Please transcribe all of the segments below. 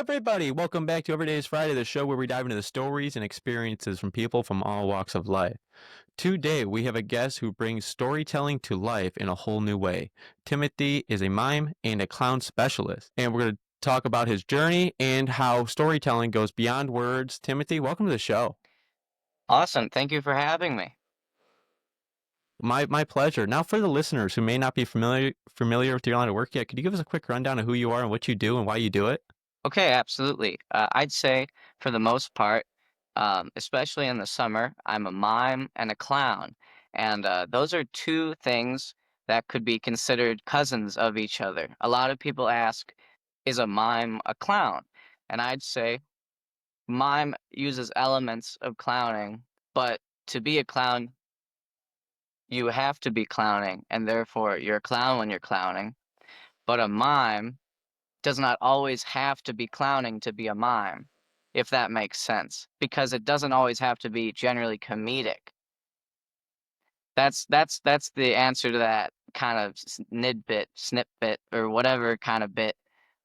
everybody. Welcome back to Every Day is Friday, the show where we dive into the stories and experiences from people from all walks of life. Today, we have a guest who brings storytelling to life in a whole new way. Timothy is a mime and a clown specialist, and we're going to talk about his journey and how storytelling goes beyond words. Timothy, welcome to the show. Awesome. Thank you for having me. My pleasure. Now, for the listeners who may not be familiar with your line of work yet, could you give us a quick rundown of who you are and what you do and why you do it? Okay, absolutely. I'd say for the most part, especially in the summer, I'm a mime and a clown. And those are two things that could be considered cousins of each other. A lot of people ask, is a mime a clown? And I'd say mime uses elements of clowning, but to be a clown, you have to be clowning, and therefore you're a clown when you're clowning. But a mime does not always have to be clowning to be a mime, if that makes sense, because it doesn't always have to be generally comedic. That's the answer to that kind of nidbit, snipbit, or whatever kind of bit.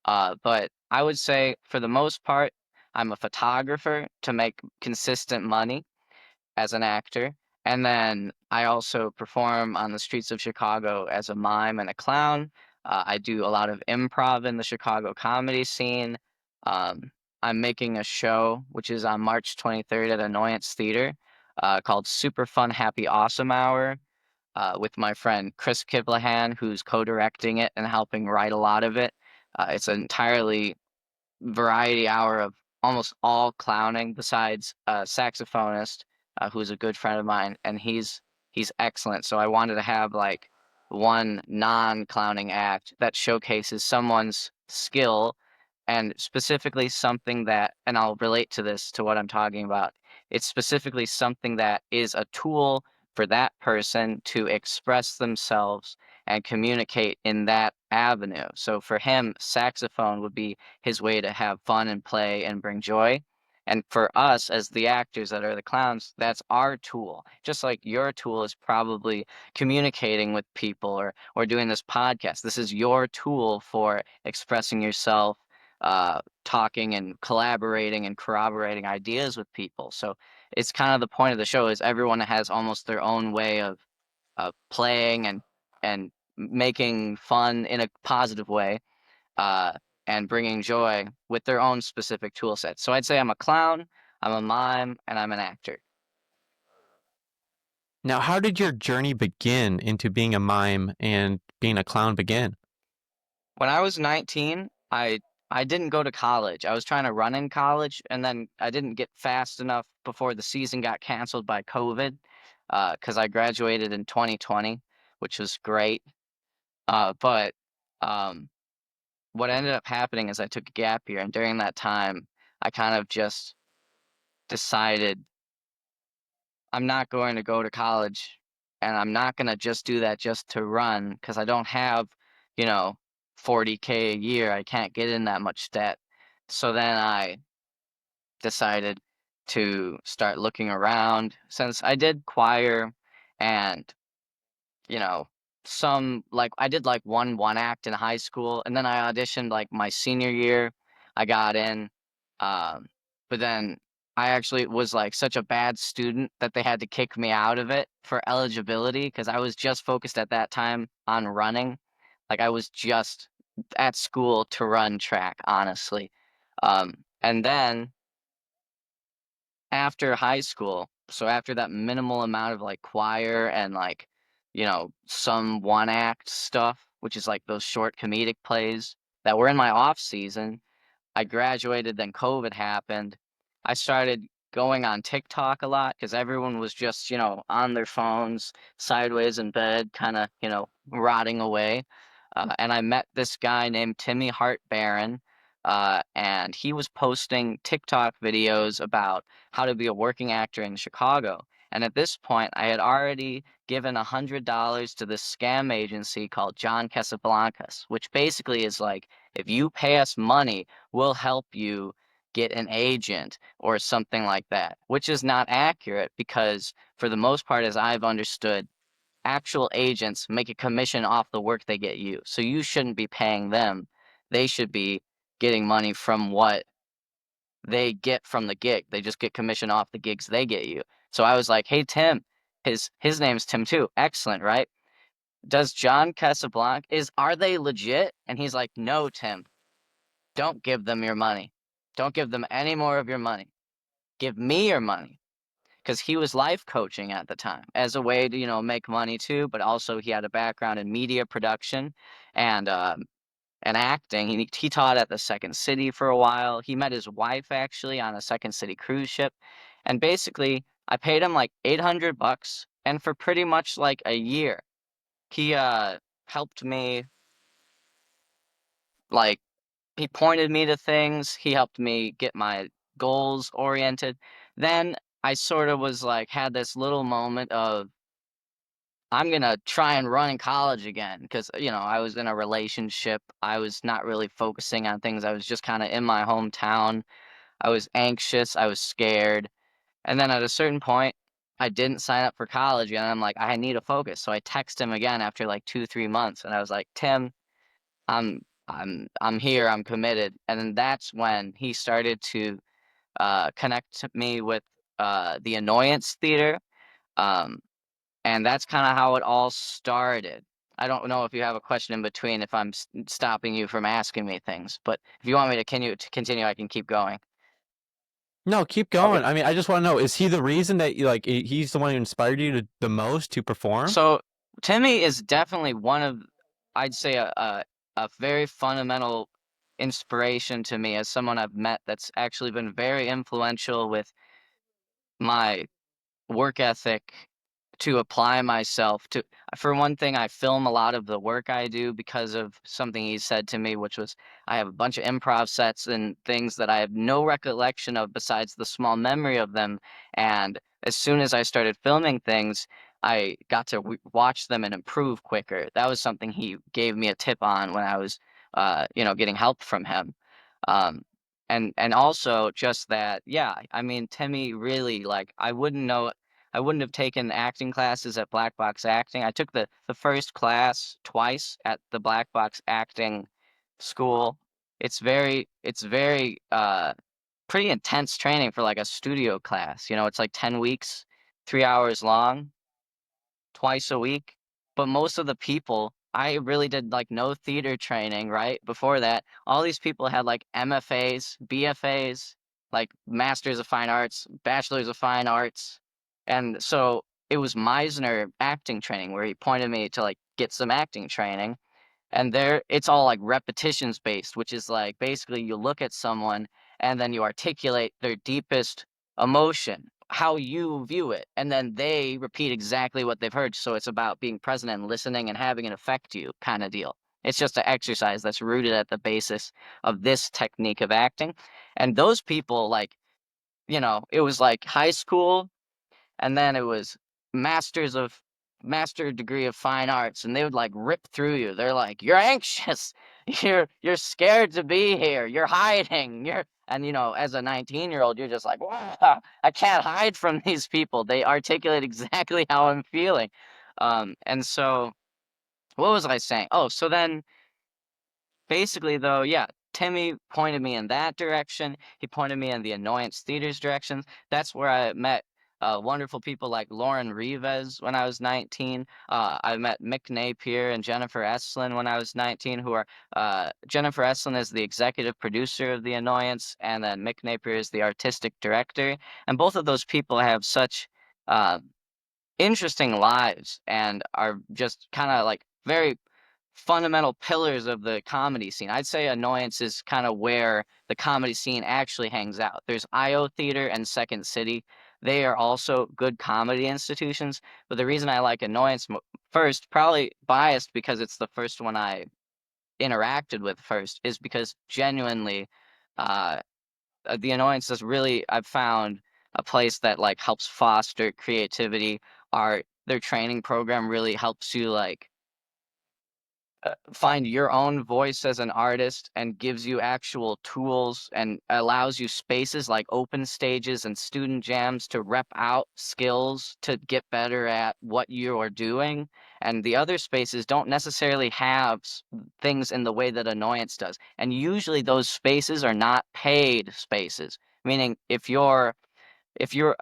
But I would say for the most part, I'm a photographer to make consistent money as an actor. And then I also perform on the streets of Chicago as a mime and a clown. I do a lot of improv in the Chicago comedy scene. Um, I'm making a show which is on March 23rd at Annoyance Theater called Super Fun Happy Awesome Hour with my friend Chris Kiblahan, who's co-directing it and helping write a lot of it. It's an entirely variety hour of almost all clowning besides a saxophonist who's a good friend of mine, and he's excellent. So I wanted to have like one non-clowning act that showcases someone's skill and specifically something that, and I'll relate to this to what I'm talking about. It's specifically something that is a tool for that person to express themselves and communicate in that avenue. So for him, saxophone would be his way to have fun and play and bring joy. And for us as the actors that are the clowns, that's our tool. Just like your tool is probably communicating with people or doing this podcast. This is your tool for expressing yourself, talking and collaborating and corroborating ideas with people. So it's kind of the point of the show is everyone has almost their own way of playing and making fun in a positive way uh, and bringing joy with their own specific tool set. So I'd say I'm a clown, I'm a mime, and I'm an actor. Now, how did your journey begin into being a mime and being a clown begin? When I was 19, I didn't go to college. I was trying to run in college, and then I didn't get fast enough before the season got canceled by COVID, because I graduated in 2020, which was great. But um, what ended up happening is I took a gap year, and during that time, I kind of just decided I'm not going to go to college and I'm not going to just do that just to run because I don't have, you know, 40K a year. I can't get in that much debt. So then I decided to start looking around since I did choir and, you know, some like I did like one act in high school and then I auditioned like my senior year. I got in. Um, but then I actually was like such a bad student that they had to kick me out of it for eligibility because I was just focused at that time on running. Like I was just at school to run track, honestly. And then after high school, so after that minimal amount of like choir and like, some one act stuff, which is like those short comedic plays that were in my off season, I graduated, then COVID happened. I started going on TikTok a lot because everyone was just, on their phones, sideways in bed, kind of, rotting away. And I met this guy named Timmy Hart Barron, and he was posting TikTok videos about how to be a working actor in Chicago. And at this point, I had already given $100 to this scam agency called John Casablancas, which basically is like, if you pay us money, we'll help you get an agent or something like that, which is not accurate because, for the most part, as I've understood, actual agents make a commission off the work they get you. So you shouldn't be paying them. They should be getting money from what they get from the gig. They just get commission off the gigs they get you. So I was like, "Hey, Tim," his name's Tim too. Excellent, right? Does John Casablanca is are they legit? And he's like, "No, Tim, don't give them your money. Don't give them any more of your money. Give me your money." Because he was life coaching at the time as a way to, make money too, but also he had a background in media production and and acting. He taught at the Second City for a while. He met his wife actually on a Second City cruise ship, and basically I paid him like 800 bucks, and for pretty much like a year, he helped me like he pointed me to things. He helped me get my goals oriented. Then I sort of was like had this little moment of I'm gonna try and run in college again because I was in a relationship. I was not really focusing on things. I was just kind of in my hometown. I was anxious. I was scared. And then at a certain point, I didn't sign up for college, and I'm like, I need to focus. So I text him again after like 2, 3 months, and I was like, Tim, I'm here. I'm committed. And then that's when he started to connect me with the Annoyance Theater. Um, and that's kinda how it all started. I don't know if you have a question in between if I'm stopping you from asking me things, but if you want me to continue, I can keep going. No, keep Okay. going. I mean, I just want to know, is he the reason that you like he's the one who inspired you to the most to perform? So, Timmy is definitely one of I'd say a very fundamental inspiration to me as someone I've met that's actually been very influential with my work ethic to apply myself to for one thing, I film a lot of the work I do because of something he said to me, which was I have a bunch of improv sets and things that I have no recollection of besides the small memory of them. And as soon as I started filming things, I got to watch them and improve quicker. That was something he gave me a tip on when I was, getting help from him. Um, and also just that, yeah, I mean, Timmy really like I wouldn't have taken acting classes at Black Box Acting. I took the first class twice at the Black Box Acting school. It's very pretty intense training for like a studio class. It's like 10 weeks, 3 hours long, twice a week. But most of the people, I really did like no theater training, right? Before that, all these people had like MFAs, BFAs, like Masters of Fine Arts, Bachelors of Fine Arts. And so it was Meisner acting training where he pointed me to like get some acting training. And there it's all like repetitions based, which is like basically you look at someone and then you articulate their deepest emotion, how you view it, and then they repeat exactly what they've heard. So it's about being present and listening and having it affect you kind of deal. It's just an exercise that's rooted at the basis of this technique of acting. And those people like, it was like high school and then it was masters of master degree of fine arts, and they would like rip through you. They're like, "You're anxious. You're scared to be here. You're hiding. You're" and as a 19-year-old, you're just like, "Wow, I can't hide from these people. They articulate exactly how I'm feeling." And so what was I saying? Oh, so then basically, though, yeah, Timmy pointed me in that direction. He pointed me in the Annoyance Theater's directions. That's where I met wonderful people like Lauren Rivas when I was 19. I met Mick Napier and Jennifer Eslin when I was 19, who are Jennifer Eslin is the executive producer of The Annoyance, and then Mick Napier is the artistic director. And both of those people have such uh, interesting lives and are just kind of like very fundamental pillars of the comedy scene. I'd say Annoyance is kind of where the comedy scene actually hangs out. There's IO Theater and Second City. They are also good comedy institutions, but the reason I like Annoyance first, probably biased because it's the first one I interacted with first, is because genuinely, uh, the Annoyance is really I've found a place that like helps foster creativity, art. Their training program really helps you like find your own voice as an artist and gives you actual tools and allows you spaces like open stages and student jams to rep out skills to get better at what you are doing. and the other spaces don't necessarily have things in the way that annoyance does. And usually those spaces are not paid spaces, meaning if you're,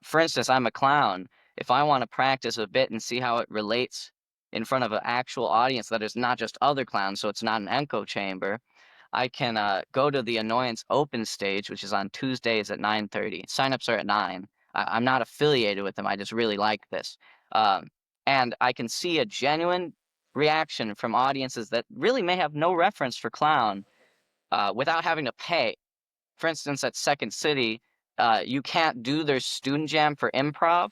for instance, I'm a clown. If I want to practice a bit and see how it relates in front of an actual audience that is not just other clowns, so it's not an echo chamber, I can go to the Annoyance Open stage, which is on Tuesdays at 9:30. Signups are at 9. I'm not affiliated with them. I just really like this. Um, and I can see a genuine reaction from audiences that really may have no reference for clown without having to pay. For instance, at Second City, you can't do their student jam for improv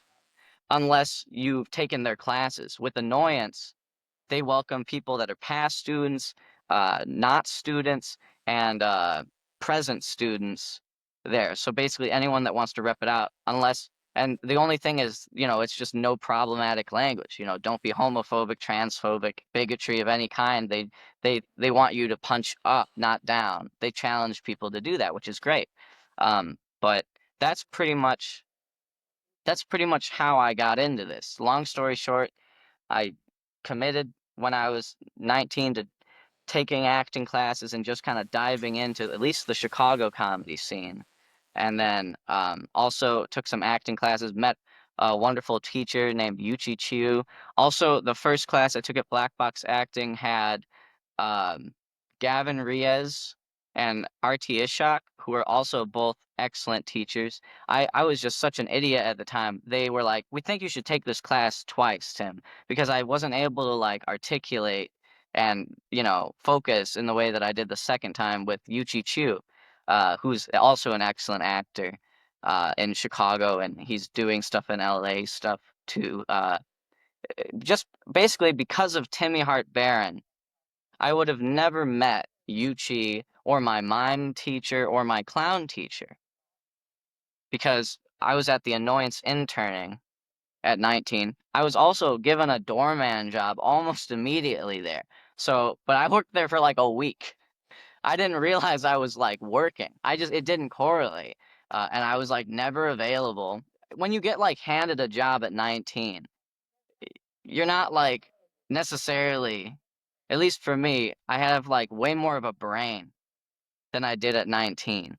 unless you've taken their classes. With Annoyance, they welcome people that are past students, not students, and present students there. So basically, anyone that wants to rep it out, unless, and the only thing is, it's just no problematic language. Don't be homophobic, transphobic, bigotry of any kind. They want you to punch up, not down. They challenge people to do that, which is great. But that's pretty much that's pretty much how I got into this. Long story short, I committed when I was 19 to taking acting classes and just kind of diving into at least the Chicago comedy scene. And then also took some acting classes, met a wonderful teacher named Yuchi Chiu. Also, the first class I took at Black Box Acting had um, Gavin Riez and RT Ishak, who are also both excellent teachers. I was just such an idiot at the time. They were like, "We think you should take this class twice, Tim," because I wasn't able to like articulate and focus in the way that I did the second time with Yuchi Chu, who's also an excellent actor in Chicago, and he's doing stuff in LA stuff too. Just basically because of Timmy Hart Barron, I would have never met Yuchi or my mime teacher or my clown teacher because I was at the annoyance interning at 19. I was also given a doorman job almost immediately there. So, but I worked there for like a week. I didn't realize I was like working. It didn't correlate. And I was like never available. When you get like handed a job at 19, you're not like necessarily, at least for me, I have like way more of a brain than I did at 19.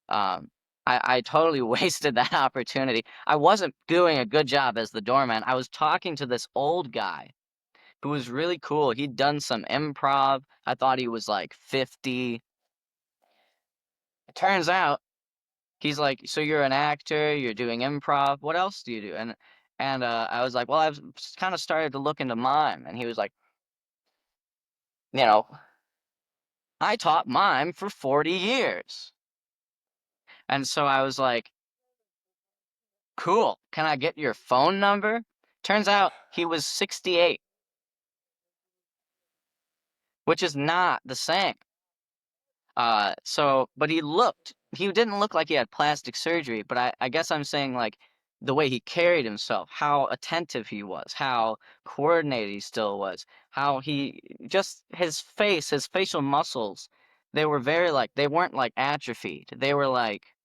Um, I totally wasted that opportunity. I wasn't doing a good job as the doorman. I was talking to this old guy who was really cool. He'd done some improv. I thought he was like 50. It turns out he's like, "So you're an actor, you're doing improv. What else do you do?" And I was like, "Well, I've kind of started to look into mime." And he was like, "You know, I taught mime for 40 years." And so I was like, "Cool. Can I get your phone number?" Turns out he was 68, which is not the same. But he didn't look like he had plastic surgery, but I guess I'm saying like the way he carried himself, how attentive he was, how coordinated he still was, how he just his face, his facial muscles, they were very like they weren't like atrophied. They were like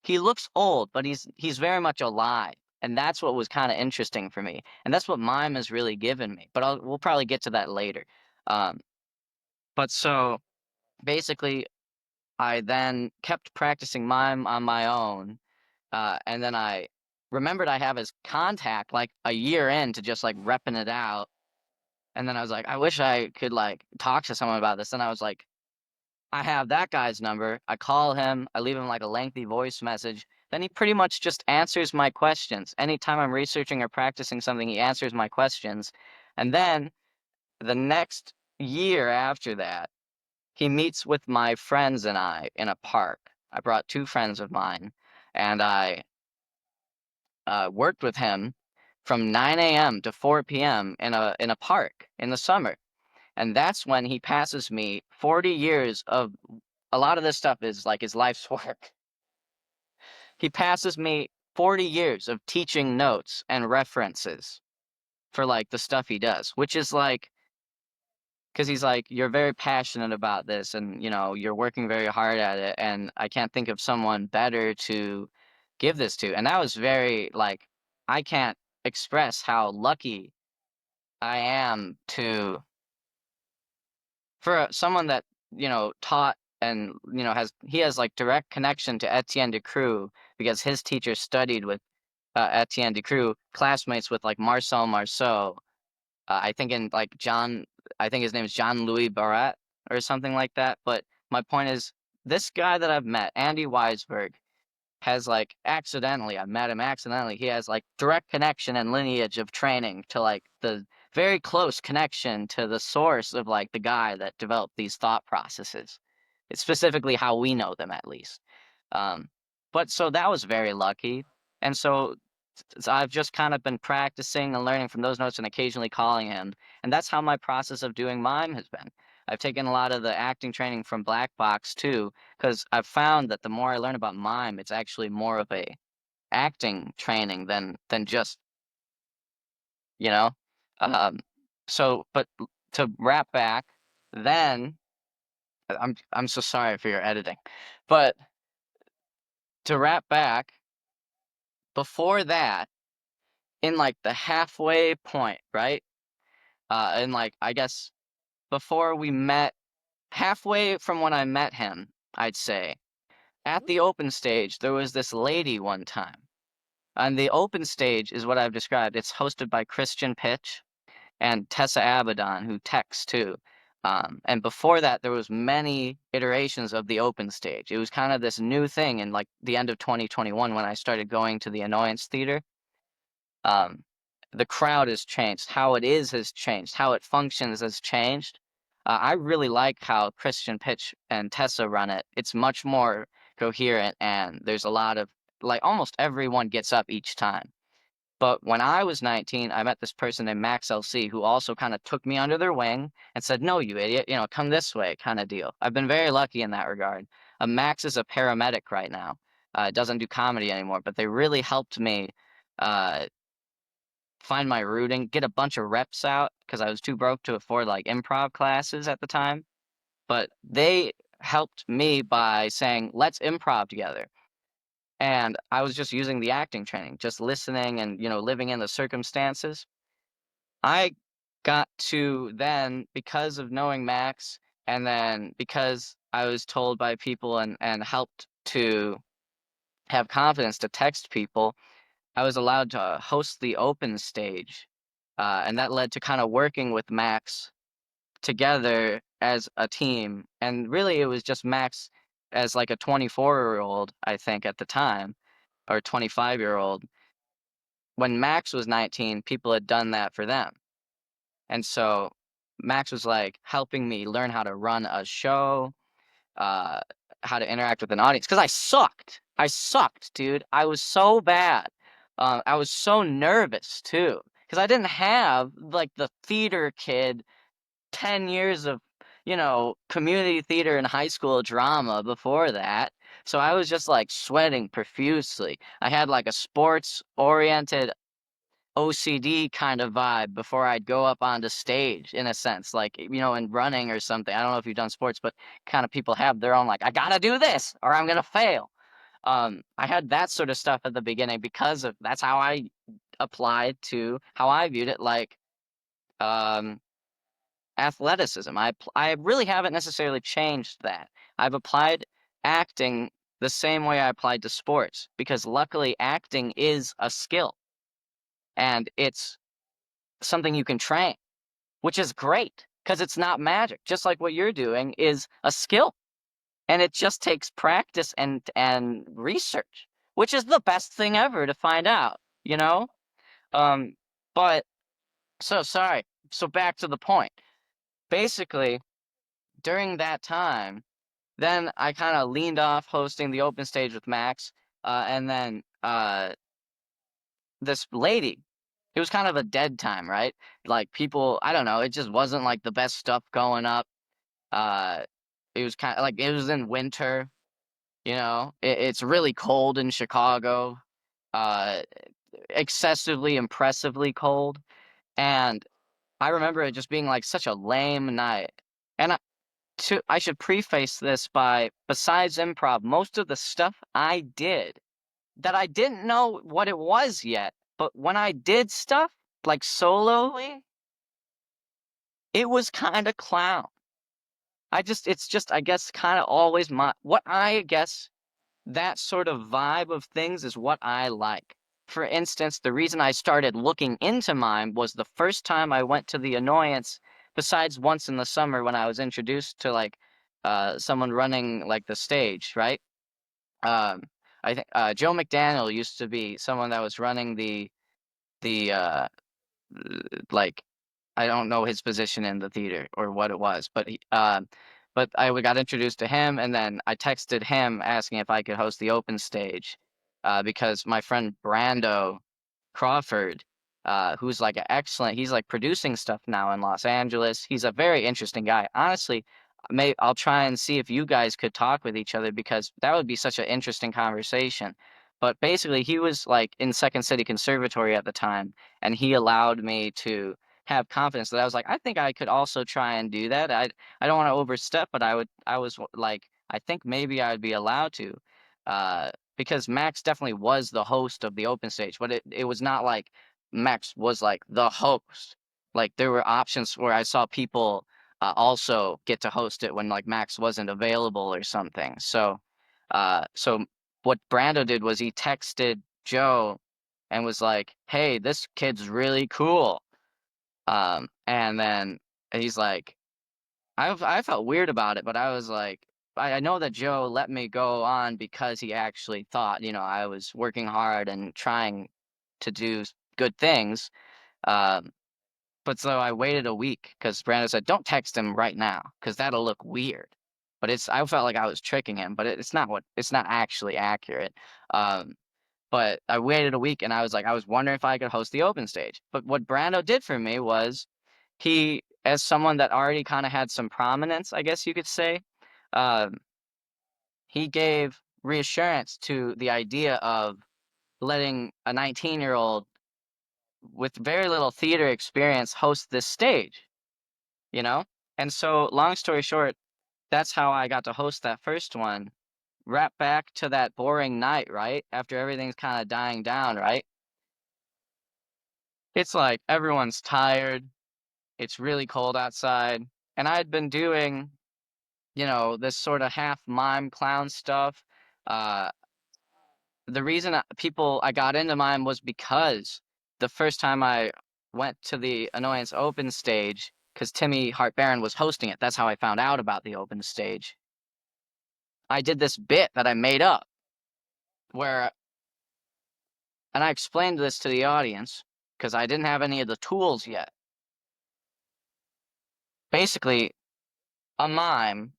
he looks old, but he's very much alive. And that's what was kind of interesting for me. And that's what mime has really given me. But we'll probably get to that later. Um, but so basically I then kept practicing mime on my own, and then I remembered I have his contact like a year into just like repping it out, and then I was like, I wish I could like talk to someone about this. And I was like, I have that guy's number. I call him, I leave him like a lengthy voice message. Then he pretty much just answers my questions. Anytime I'm researching or practicing something, he answers my questions. And then the next year after that, he meets with my friends and I in a park. I brought two friends of mine, and I worked with him from 9 a.m. to 4 p.m. in a park in the summer. And that's when he passes me 40 years of a lot of this stuff is like his life's work. He passes me 40 years of teaching notes and references for like the stuff he does, which is like because he's like, "You're very passionate about this, and you're working very hard at it, and I can't think of someone better to give this to." And that was very like, I can't express how lucky I am to for someone that, taught and, has, like, direct connection to Etienne Decroux because his teacher studied with, Etienne Decroux, classmates with, like, Marcel Marceau, I think in, like, I think his name is Jean-Louis Barrette or something like that, but my point is, this guy that I've met, Andy Weisberg, has, like, accidentally, I met him accidentally, he has, like, direct connection and lineage of training to, like, the very close connection to the source of, like, the guy that developed these thought processes. It's specifically how we know them, at least. Um, but so that was very lucky, and so I've just kind of been practicing and learning from those notes and occasionally calling him, and that's how my process of doing mime has been. I've taken a lot of the acting training from Black Box too, because I've found that the more I learn about mime, it's actually more of a acting training than just, you know? Um, but to wrap back, then I'm so sorry for your editing. But to wrap back, before that, in like the halfway point, right? And like I guess before we met, halfway from when I met him, I'd say, at the open stage, there was this lady one time. And the open stage is what I've described. It's hosted by Christian Pitch and Tessa Abaddon, who texts too. And before that, there was many iterations of the open stage. It was kind of this new thing in like the end of 2021 when I started going to the Annoyance Theater. Um, the crowd has changed. How it is has changed. How it functions has changed. I really like how Christian Pitch and Tessa run it. It's much more coherent, and there's a lot of like almost everyone gets up each time. But when I was 19, I met this person named Max LC who also kind of took me under their wing and said, "No, you idiot, come this way," kind of deal. I've been very lucky in that regard. Max is a paramedic right now. Doesn't do comedy anymore, but they really helped me uh, find my rooting, get a bunch of reps out because I was too broke to afford like improv classes at the time. But they helped me by saying, "Let's improv together." And I was just using the acting training, just listening and, living in the circumstances. I got to then, because of knowing Max, and then because I was told by people and helped to have confidence to text people, I was allowed to host the open stage. And that led to kind of working with Max together as a team. And really, it was just Max as like a 24-year-old, I think, at the time, or 25-year-old. When Max was 19, people had done that for them. And so Max was like helping me learn how to run a show, uh, how to interact with an audience, because I sucked. I sucked, dude. I was so bad. I was so nervous too, because I didn't have like the theater kid 10 years of, community theater and high school drama before that. So I was just like sweating profusely. I had like a sports oriented OCD kind of vibe before I'd go up onto stage in a sense, like, in running or something. I don't know if you've done sports, but kind of people have their own, like, I gotta do this or I'm gonna fail. I had that sort of stuff at the beginning because of that's how I applied to how I viewed it, like, um, athleticism. I really haven't necessarily changed that. I've applied acting the same way I applied to sports because luckily acting is a skill and it's something you can train, which is great because it's not magic. Just like what you're doing is a skill, and it just takes practice and research, which is the best thing ever to find out, you know? Um, but so sorry. So back to the point. Basically, during that time, then I kind of leaned off hosting the open stage with Max, and then this lady. It was kind of a dead time, right? Like people, I don't know, it just wasn't like the best stuff going up. Uh, it was kind of like it was in winter, it's really cold in Chicago, uh, excessively impressively cold. And I remember it just being like such a lame night. And I should preface this by, besides improv, most of the stuff I did that I didn't know what it was yet, but when I did stuff like sololy, It was kinda clown. It's just, I guess, kinda always my what I guess that sort of vibe of things is what I like. For instance, the reason I started looking into mime was the first time I went to the annoyance, besides once in the summer when I was introduced to, like, someone running, like, the stage, right? Um, I think, Joe McDaniel used to be someone that was running the like, I don't know his position in the theater or what it was, but I got introduced to him, and then I texted him asking if I could host the open stage, because my friend Brando Crawford, who's like an excellent he's like producing stuff now in Los Angeles. He's a very interesting guy. Honestly, I'll try and see if you guys could talk with each other because that would be such an interesting conversation. But basically, he was like in Second City Conservatory at the time, and he allowed me to have confidence that I was like, I think I could also try and do that. I don't want to overstep, but I was like, I think maybe I would be allowed to. Because Max definitely was the host of the open stage, but it was not like Max was like the host. Like there were options where I saw people also get to host it when like Max wasn't available or something. So what Brando did was he texted Joe and was like, "Hey, this kid's really cool." And then he's like, I felt weird about it, but I was like, I know that Joe let me go on because he actually thought, I was working hard and trying to do good things. Um, but so I waited a week because Brandon said, "Don't text him right now because that'll look weird." But I felt like I was tricking him, but it's not actually accurate. Um, but I waited a week and I was like, I was wondering if I could host the open stage. But what Brando did for me was as someone that already kind of had some prominence, I guess you could say, um, he gave reassurance to the idea of letting a 19-year-old with very little theater experience host this stage, you know? And so, long story short, that's how I got to host that first one. Wrap back to that boring night, right? After everything's kind of dying down, right? It's like everyone's tired. It's really cold outside. And I had been doing this sort of half mime clown stuff. Uh, the reason I got into mime was because the first time I went to the Annoyance Open stage, because Timmy Hart Barron was hosting it, that's how I found out about the open stage. I did this bit that I made up where, and I explained this to the audience because I didn't have any of the tools yet. Basically, a mime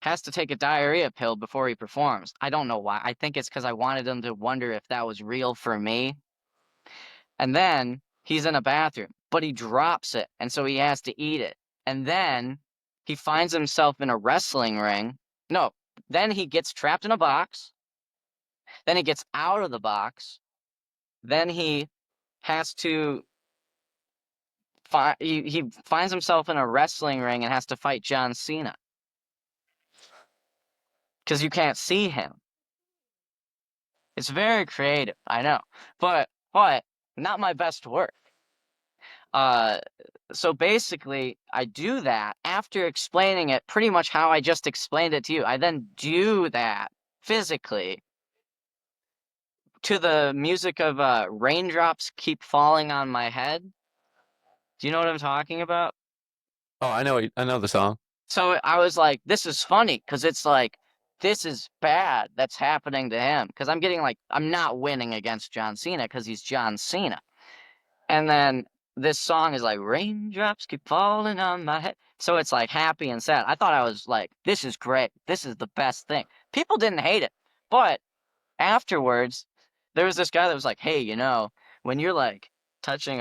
has to take a diarrhea pill before he performs. I don't know why. I think it's because I wanted them to wonder if that was real for me. And then he's in a bathroom, but he drops it, and so he has to eat it. And then he finds himself in a wrestling ring. No, then he gets trapped in a box. Then he gets out of the box. Then he has to he finds himself in a wrestling ring and has to fight John Cena because you can't see him. It's very creative, I know, but not my best work. Uh, so basically, I do that after explaining it pretty much how I just explained it to you. I then do that physically to the music of Raindrops Keep Falling on My Head. Do you know what I'm talking about? Oh, I know the song. So I was like, this is funny because it's like, this is bad that's happening to him because I'm not winning against John Cena because he's John Cena. And then this song is like raindrops keep falling on my head. So it's like happy and sad. I thought I was like, this is great. This is the best thing. People didn't hate it. But afterwards, there was this guy that was like, hey, when you're like touching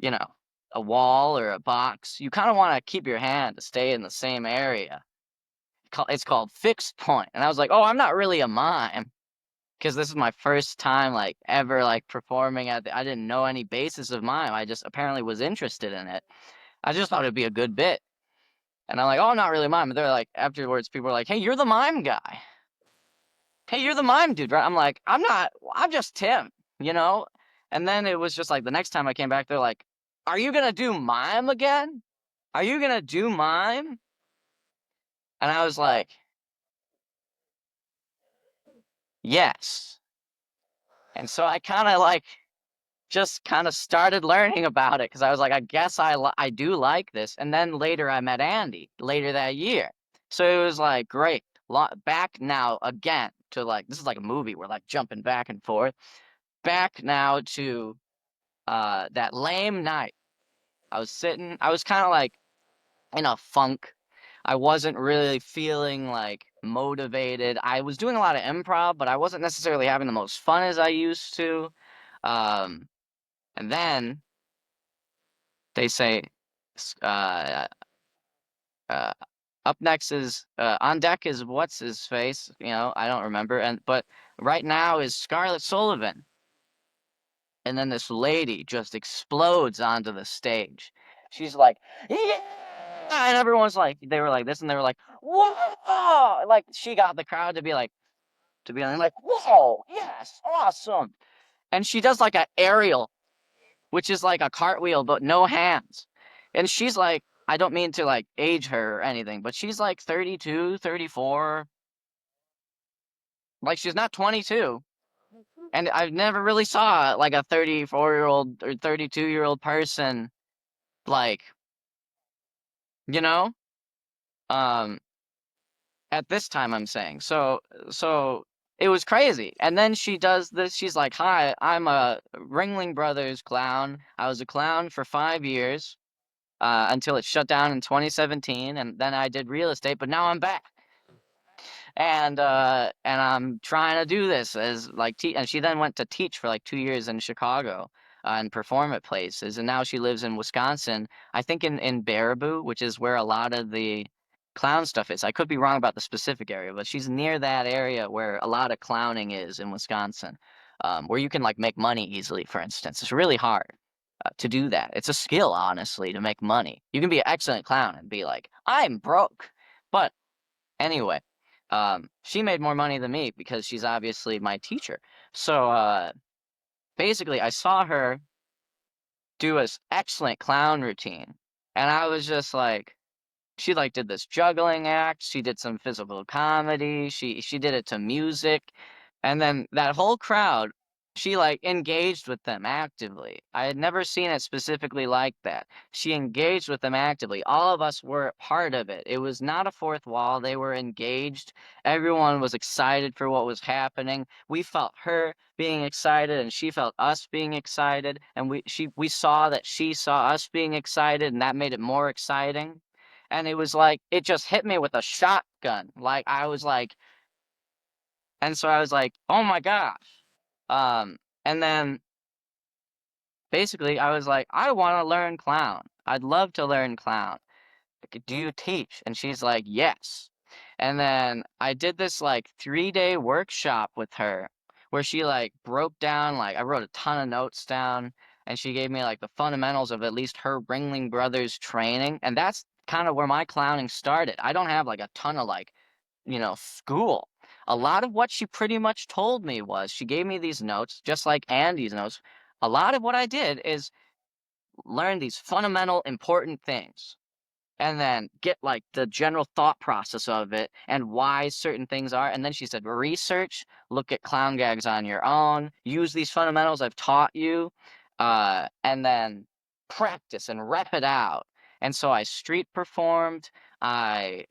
you know, a wall or a box, you kind of want to keep your hand to stay in the same area. It's called fixed point. And I was like, oh, I'm not really a mime because this is my first time like ever like performing I didn't know any basis of mime. I just apparently was interested in it. I just thought it'd be a good bit. And I'm like, oh, I'm not really a mime. But they're like, afterwards, people are like, hey, you're the mime guy. Hey, you're the mime dude, right? I'm like, I'm not, I'm just Tim, you know? And then it was just like the next time I came back, they're like, are you gonna do mime again? Are you gonna do mime? And I was like, yes. And so I kind of like just kind of started learning about it because I was like, I guess I do like this. And then later I met Andy later that year. So it was like, great. Back now again to like, this is like a movie. We're like jumping back and forth. Back now to that lame night. I was kind of like in a funk. I wasn't really feeling like motivated. I was doing a lot of improv, but I wasn't necessarily having the most fun as I used to. Um, and then they say, uh, uh, up next is on deck is what's his face? You know, I don't remember. And but right now is Scarlett Sullivan. And then this lady just explodes onto the stage. She's like, yeah! And everyone's like, they were like this, and they were like, whoa! Like she got the crowd to be like, whoa, yes, awesome. And she does like a aerial, which is like a cartwheel, but no hands. And she's like, I don't mean to like age her or anything, but she's like 32, 34. Like she's not 22. And I've never really saw like a 34-year-old or 32-year-old person like, you know, um, at this time I'm saying. So it was crazy. And then she does this. She's like, "Hi, I'm a Ringling Brothers clown. I was a clown for 5 years until it shut down in 2017, and then I did real estate, but now I'm back." And I'm trying to do this as like and she then went to teach for like 2 years in Chicago and perform at places, and now she lives in Wisconsin. I think in Baraboo, which is where a lot of the clown stuff is. I could be wrong about the specific area, but she's near that area where a lot of clowning is in Wisconsin, where you can like make money easily. For instance, it's really hard. To do that. It's a skill, honestly, to make money. You can be an excellent clown and be like, I'm broke. But anyway, she made more money than me because she's obviously my teacher. So basically, I saw her do an excellent clown routine, and I was just like, she like did this juggling act, she did some physical comedy, she did it to music, and then that whole crowd, she like engaged with them actively. I had never seen it specifically like that. She engaged with them actively. All of us were part of it. It was not a fourth wall. They were engaged. Everyone was excited for what was happening. We felt her being excited and she felt us being excited, and we saw that she saw us being excited, and that made it more exciting. And it was like it just hit me with a shotgun. Like I was like, and so I was like, oh my gosh. And then basically I was like, I want to learn clown. I'd love to learn clown. Like, do you teach? And she's like, yes. And then I did this like 3-day workshop with her where she like broke down, like I wrote a ton of notes down, and she gave me like the fundamentals of at least her Ringling Brothers training. And that's kind of where my clowning started. I don't have like a ton of like, school. A lot of what she pretty much told me was she gave me these notes, just like Andy's notes. A lot of what I did is learn these fundamental important things and then get like the general thought process of it and why certain things are. And then she said, research, look at clown gags on your own, use these fundamentals I've taught you, and then practice and rep it out. And so I street performed. I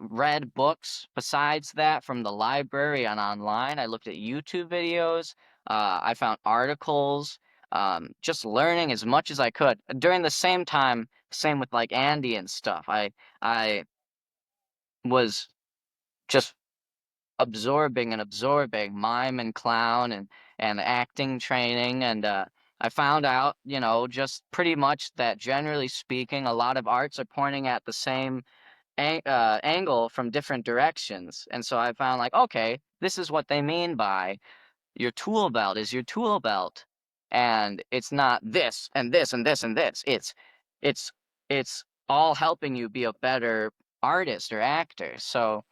read books besides that from the library and online. I looked at YouTube videos. I found articles, just learning as much as I could. During the same time, same with like Andy and stuff. I was just absorbing mime and clown and acting training, and I found out, just pretty much that generally speaking, a lot of arts are pointing at the same angle from different directions. And so I found like, okay, this is what they mean by your tool belt is your tool belt, and it's not this and this and this and this. It's it's all helping you be a better artist or actor. So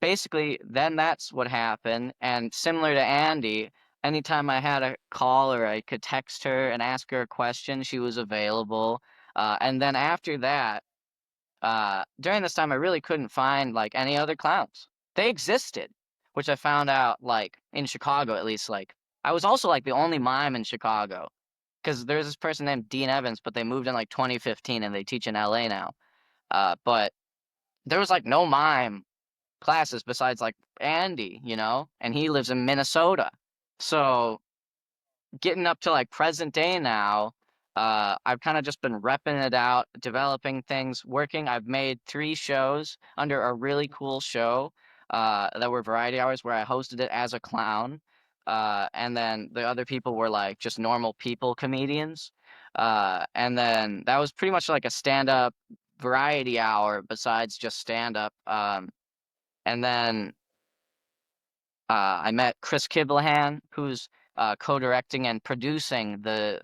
basically then that's what happened, and similar to Andy, anytime I had a call or I could text her and ask her a question, she was available. And then after that, during this time, I really couldn't find like any other clowns. They existed, which I found out like in Chicago at least. Like I was also like the only mime in Chicago because there's this person named Dean Evans, but they moved in like 2015 and they teach in LA now. But there was like no mime classes besides like Andy, and he lives in Minnesota. So getting up to like present day now, I've kind of just been repping it out, developing things, working. I've made 3 shows under a really cool show that were variety hours where I hosted it as a clown. And then the other people were like just normal people comedians. And then that was pretty much like a stand-up variety hour besides just stand-up. And then I met Chris Kiblahan, who's co-directing and producing the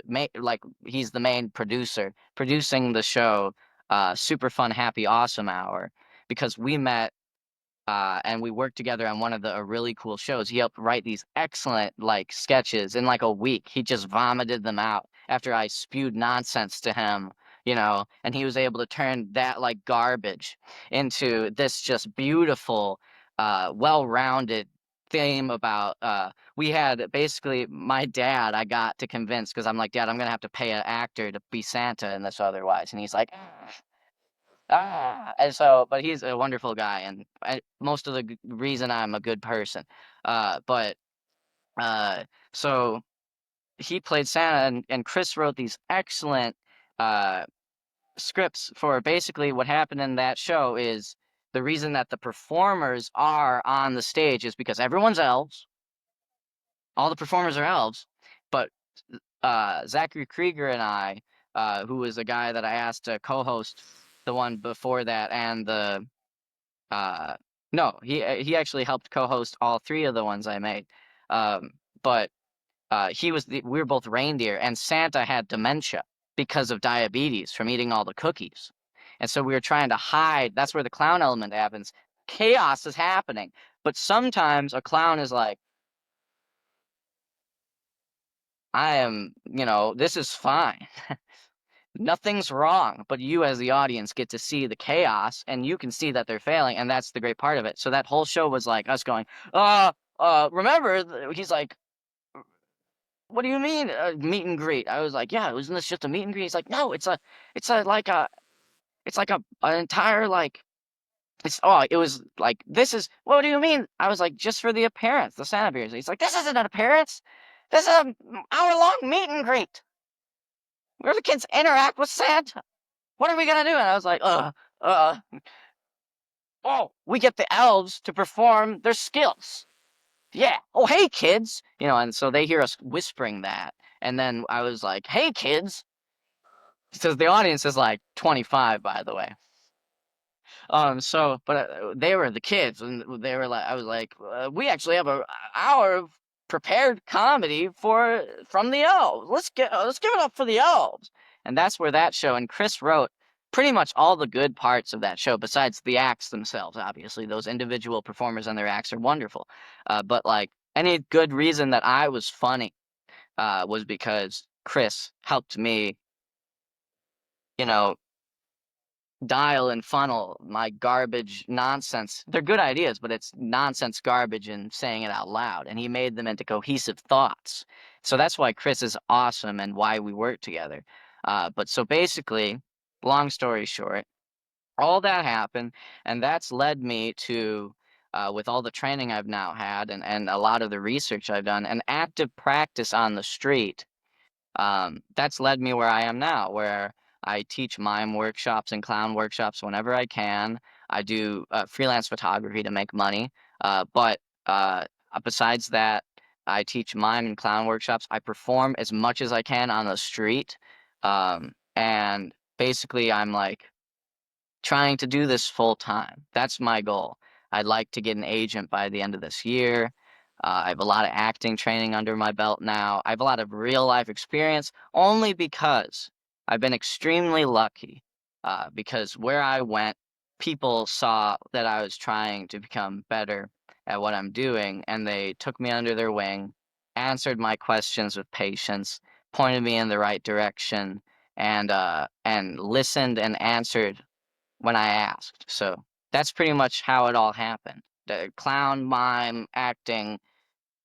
main, like he's the main producer, producing the show, Super Fun Happy Awesome Hour, because we met and we worked together on one of the really cool shows. He helped write these excellent like sketches in like a week. He just vomited them out after I spewed nonsense to him, and he was able to turn that like garbage into this just beautiful, well-rounded theme about we had basically my dad I got to convince because I'm like, Dad, I'm gonna have to pay an actor to be Santa in this otherwise. And he's like, and so, but he's a wonderful guy, and most of the reason I'm a good person. But uh, so he played Santa, and Chris wrote these excellent uh scripts for basically what happened in that show is the reason that the performers are on the stage is because everyone's elves, all the performers are elves, but Zachary Krieger and I, who was the guy that I asked to co-host the one before that, and the Uh, no, he actually helped co-host all 3 of the ones I made. Um, but we were both reindeer, and Santa had dementia because of diabetes from eating all the cookies. And so we were trying to hide. That's where the clown element happens. Chaos is happening, but sometimes a clown is like, I am, this is fine. Nothing's wrong, but you as the audience get to see the chaos and you can see that they're failing, and that's the great part of it. So that whole show was like us going, remember, he's like, what do you mean, meet and greet? I was like, yeah, wasn't this just a meet and greet? He's like, no, it's like an entire, like, it was like, this is, what do you mean? I was like, just for the appearance, the Santa appearance. He's like, this isn't an appearance. This is an hour-long meet and greet where the kids interact with Santa. What are we gonna do? And I was like, uh, oh, we get the elves to perform their skills. Yeah. Oh, hey, kids. And so they hear us whispering that. And then I was like, hey, kids. Because the audience is like 25, by the way. But they were the kids, and they were like, I was like, we actually have a hour of prepared comedy from the elves. Let's give it up for the elves. And that's where that show, and Chris wrote pretty much all the good parts of that show, besides the acts themselves. Obviously, those individual performers and their acts are wonderful. But like any good reason that I was funny, was because Chris helped me, you know, dial and funnel my garbage nonsense. They're good ideas, but it's nonsense garbage and saying it out loud. And he made them into cohesive thoughts. So that's why Chris is awesome and why we work together. But so basically, long story short, all that happened, and that's led me to, with all the training I've now had and a lot of the research I've done, and active practice on the street, that's led me where I am now, where I teach mime workshops and clown workshops whenever I can. I do freelance photography to make money. But besides that, I teach mime and clown workshops. I perform as much as I can on the street. And basically, I'm like, trying to do this full time. That's my goal. I'd like to get an agent by the end of this year. I have a lot of acting training under my belt now. I have a lot of real life experience only because I've been extremely lucky. Because where I went, people saw that I was trying to become better at what I'm doing, and they took me under their wing. answered my questions with patience, pointed me in the right direction, and listened and answered when I asked. So that's pretty much how it all happened. The clown, mime, acting,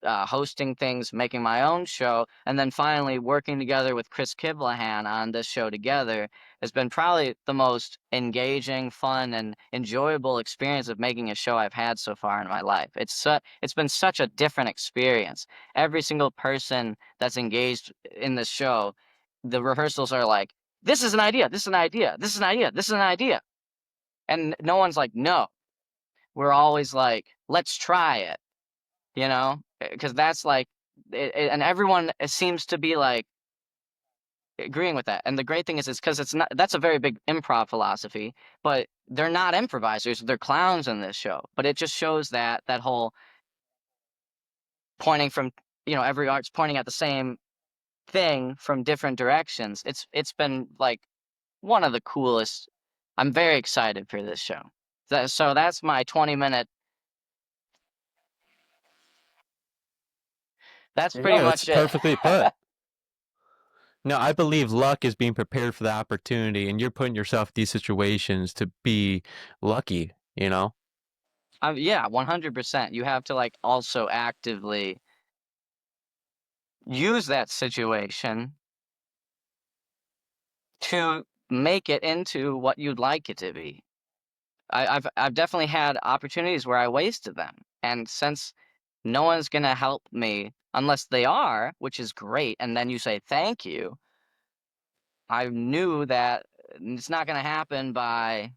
hosting things, making my own show, and then finally working together with Chris Kiblahan on this show together has been probably the most engaging, fun, and enjoyable experience of making a show I've had so far in my life. It's been such a different experience. Every single person that's engaged in this show, the rehearsals are like, this is an idea, this is an idea, this is an idea, this is an idea. And no one's like, no. We're always like, let's try it, you know? Because that's like, and everyone seems to be like agreeing with that. And the great thing is because it's not, that's a very big improv philosophy, but they're not improvisers, they're clowns in this show. But it just shows that whole pointing from, every art's pointing at the same thing from different directions. It's been like one of the coolest. I'm very excited for this show. So that's my 20-minute. That's There you pretty go. It's much it. perfectly put. No, I believe luck is being prepared for the opportunity, and you're putting yourself in these situations to be lucky, you know? Yeah, 100%. You have to like also actively use that situation to make it into what you'd like it to be. I've definitely had opportunities where I wasted them. And since no one's gonna help me unless they are, which is great, and then you say thank you, I knew that it's not gonna happen by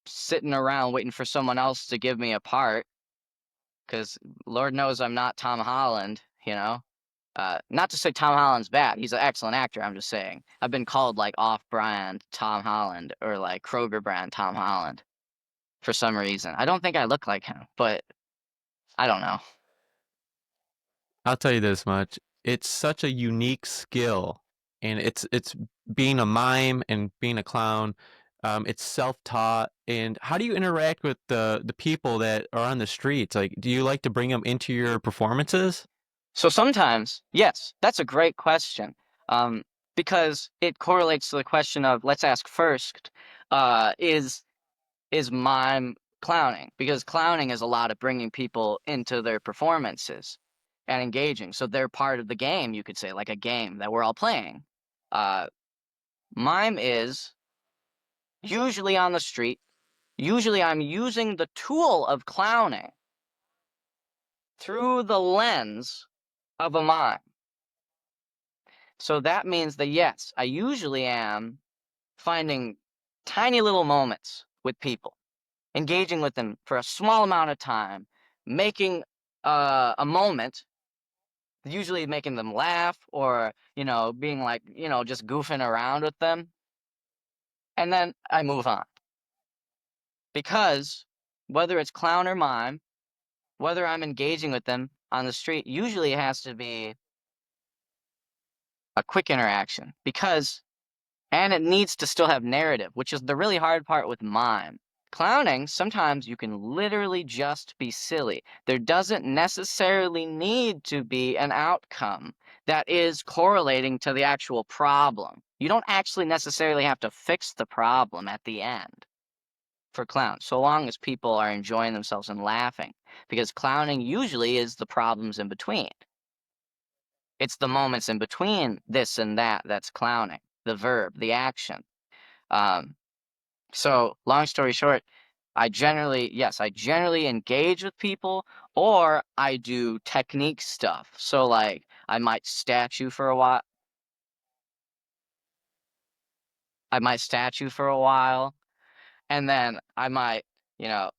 sitting around waiting for someone else to give me a part, because Lord knows I'm not Tom Holland, you know? Not to say Tom Holland's bad. He's an excellent actor. I'm just saying. I've been called like off-brand Tom Holland or like Kroger brand Tom Holland for some reason. I don't think I look like him, but I don't know. I'll tell you this much. It's such a unique skill, and it's being a mime and being a clown. It's self-taught. And how do you interact with the people that are on the streets? Like, do you like to bring them into your performances? So sometimes, yes, that's a great question. Um, because it correlates to the question of let's ask first, uh, is is mime clowning? Because clowning is a lot of bringing people into their performances and engaging. So they're part of the game, you could say, like a game that we're all playing. Uh, Mime is usually on the street. Usually I'm using the tool of clowning through the lens of a mime. So that means that, yes, I usually am finding tiny little moments with people, engaging with them for a small amount of time, making a moment, usually making them laugh or, being like, just goofing around with them. And then I move on. Because whether it's clown or mime, whether I'm engaging with them on the street, usually it has to be a quick interaction and it needs to still have narrative, which is the really hard part with mime. Clowning, sometimes you can literally just be silly. There doesn't necessarily need to be an outcome that is correlating to the actual problem. You don't actually necessarily have to fix the problem at the end for clowns, so long as people are enjoying themselves and laughing. Because clowning usually is the problems in between. It's the moments in between this and that that's clowning, the verb, the action. Um, so long story short, yes, I generally engage with people or I do technique stuff. So like I might statue for a while. I might statue for a while and then I might, you know,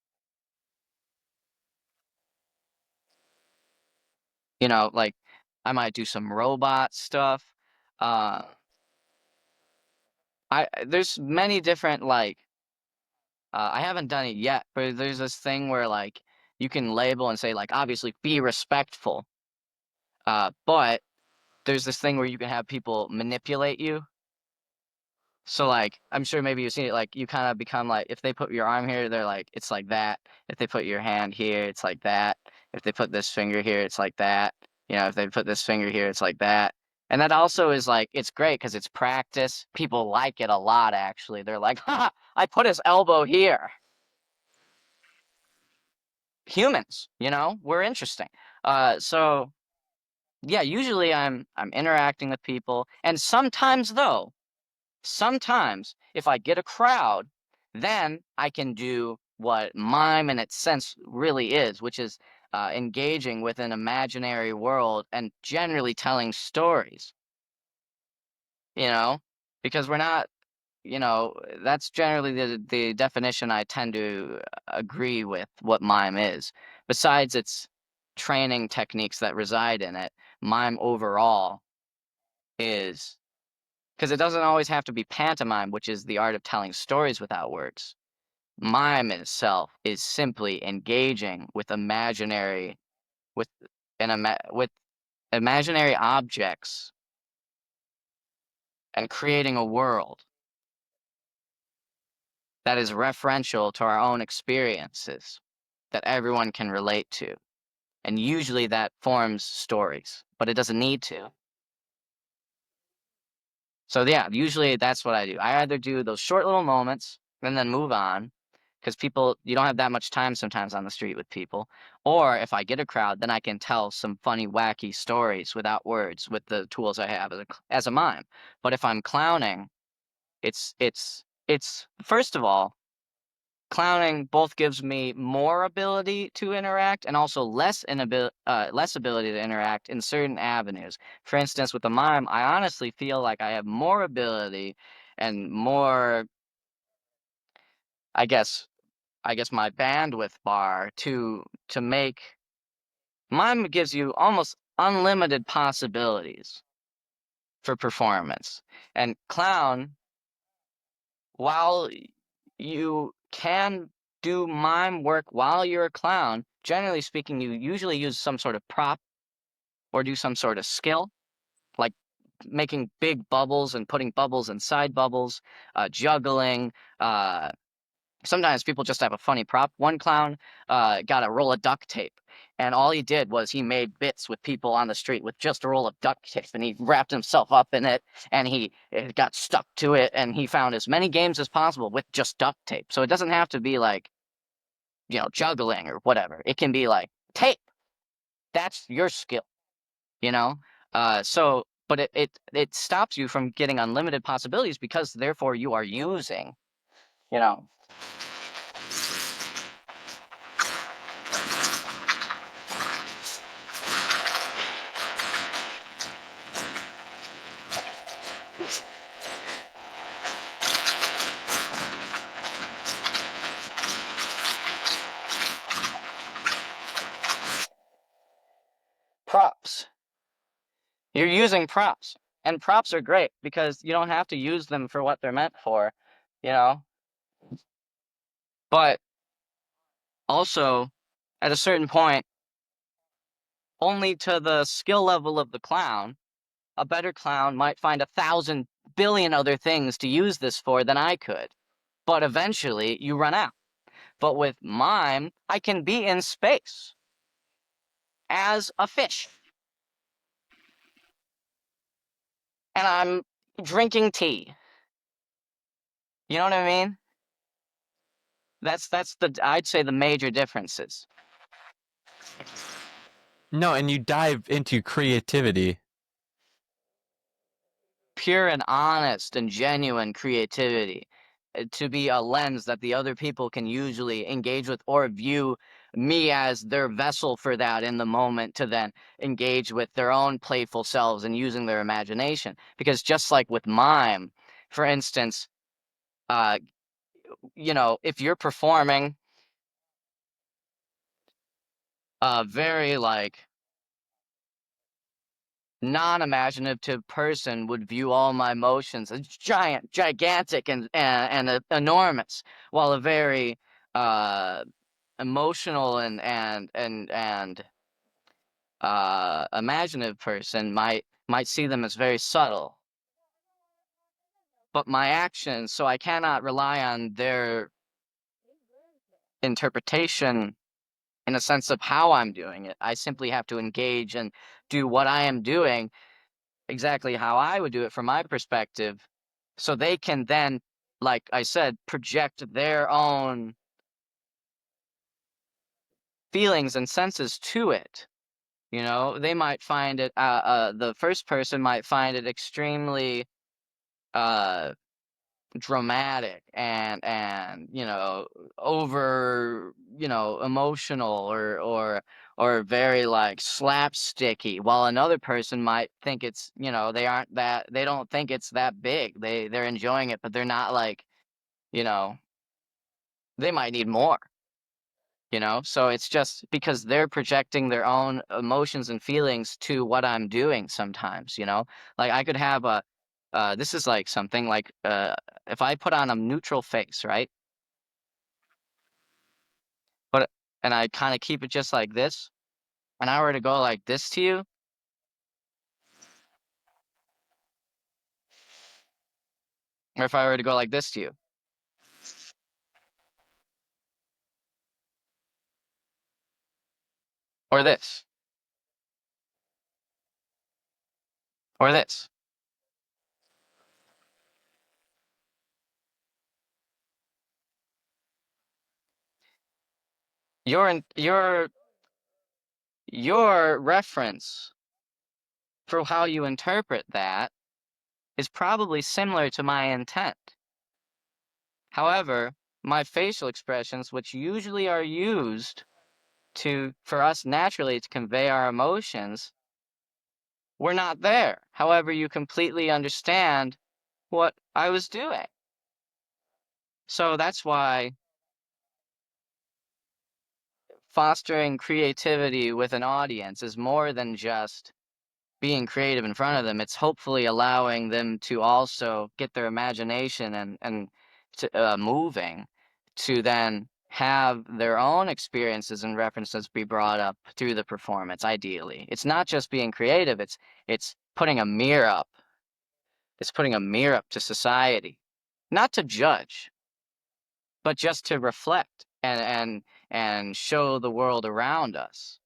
like I might do some robot stuff. Uh, there's many different like I haven't done it yet, but there's this thing where like you can label and say like obviously be respectful. But there's this thing where you can have people manipulate you. So like I'm sure maybe you've seen it like you kind of become like if they put your arm here, they're like it's like that. If they put your hand here, it's like that. If they put this finger here, it's like that. You know, if they put this finger here, it's like that. And that also is like, it's great because it's practice. People like it a lot, actually. They're like, ha, I put his elbow here. Humans, you know, we're interesting. So yeah, usually I'm interacting with people, and sometimes if I get a crowd, then I can do what mime in its sense really is, which is engaging with an imaginary world and generally telling stories, you know, because we're not, you know, that's generally the definition I tend to agree with what mime is. Besides its training techniques that reside in it, mime overall is because it doesn't always have to be pantomime, which is the art of telling stories without words. Mime in itself is simply engaging with with with imaginary objects and creating a world that is referential to our own experiences that everyone can relate to. And usually that forms stories, but it doesn't need to. So yeah, usually that's what I do. I either do those short little moments and then move on, because people, you don't have that much time sometimes on the street with people. Or if I get a crowd, then I can tell some funny, wacky stories without words with the tools I have as a mime. But if I'm clowning, it's first of all, clowning both gives me more ability to interact and also less ability to interact in certain avenues. For instance, with the mime, I honestly feel like I have more ability and more, I guess, my bandwidth bar to make mime gives you almost unlimited possibilities for performance. And clown, while you can do mime work while you're a clown, generally speaking, you usually use some sort of prop or do some sort of skill, like making big bubbles and putting bubbles inside bubbles, juggling. Sometimes people just have a funny prop. One clown got a roll of duct tape, and all he did was he made bits with people on the street with just a roll of duct tape, and he wrapped himself up in it, and he it got stuck to it, and he found as many games as possible with just duct tape. So it doesn't have to be like, you know, juggling or whatever. It can be like tape. That's your skill, you know. But it stops you from getting unlimited possibilities because therefore you are using, you know, props. You're using props, and props are great because you don't have to use them for what they're meant for, you know. But also, at a certain point, only to the skill level of the clown, a better clown might find 1,000 billion other things to use this for than I could. But eventually, you run out. But with mime, I can be in space as a fish, and I'm drinking tea. You know what I mean? That's the I'd say the major differences. No, and you dive into creativity. Pure and honest and genuine creativity to be a lens that the other people can usually engage with or view me as their vessel for that in the moment to then engage with their own playful selves and using their imagination. Because just like with mime, for instance, uh, you know, if you're performing a very like non-imaginative person would view all my emotions as gigantic and enormous, while a very uh, emotional and imaginative person might see them as very subtle. But my actions, so I cannot rely on their interpretation in a sense of how I'm doing it. I simply have to engage and do what I am doing exactly how I would do it from my perspective, so they can then, like I said, project their own feelings and senses to it. You know, they might find it, the first person might find it extremely uh, dramatic and over emotional or very like slapsticky, while another person might think it's they don't think it's that big. They're enjoying it, but they're not like you know they might need more. So it's just because they're projecting their own emotions and feelings to what I'm doing sometimes. Like I could have a this is like something like if I put on a neutral face, right? But and I kind of keep it just like this, and I were to go like this to you, or if I were to go like this to you, or this, or this, your reference for how you interpret that is probably similar to my intent. However, my facial expressions, which usually are used for us naturally to convey our emotions, were not there. However, you completely understand what I was doing. So that's why fostering creativity with an audience is more than just being creative in front of them. It's hopefully allowing them to also get their imagination and moving to then have their own experiences and references be brought up through the performance. Ideally, it's not just being creative. It's putting a mirror up. It's putting a mirror up to society, not to judge, but just to reflect and show the world around us.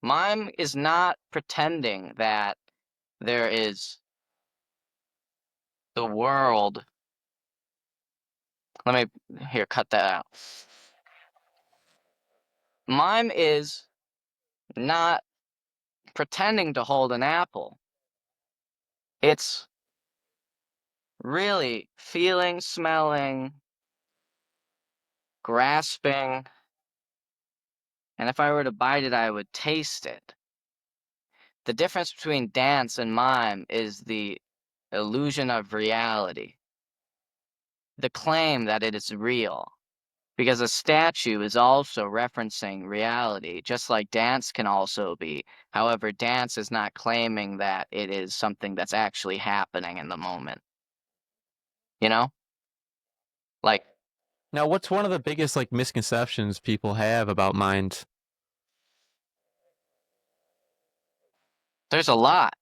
Mime is not pretending that there is the world. Let me here cut that out. Mime is not pretending to hold an apple. It's really feeling, smelling, grasping, and if I were to bite it, I would taste it. The difference between dance and mime is the illusion of reality, the claim that it is real. Because a statue is also referencing reality, just like dance can also be. However, dance is not claiming that it is something that's actually happening in the moment. You know? Like, Now, what's one of the biggest like misconceptions people have about mind? there's a lot.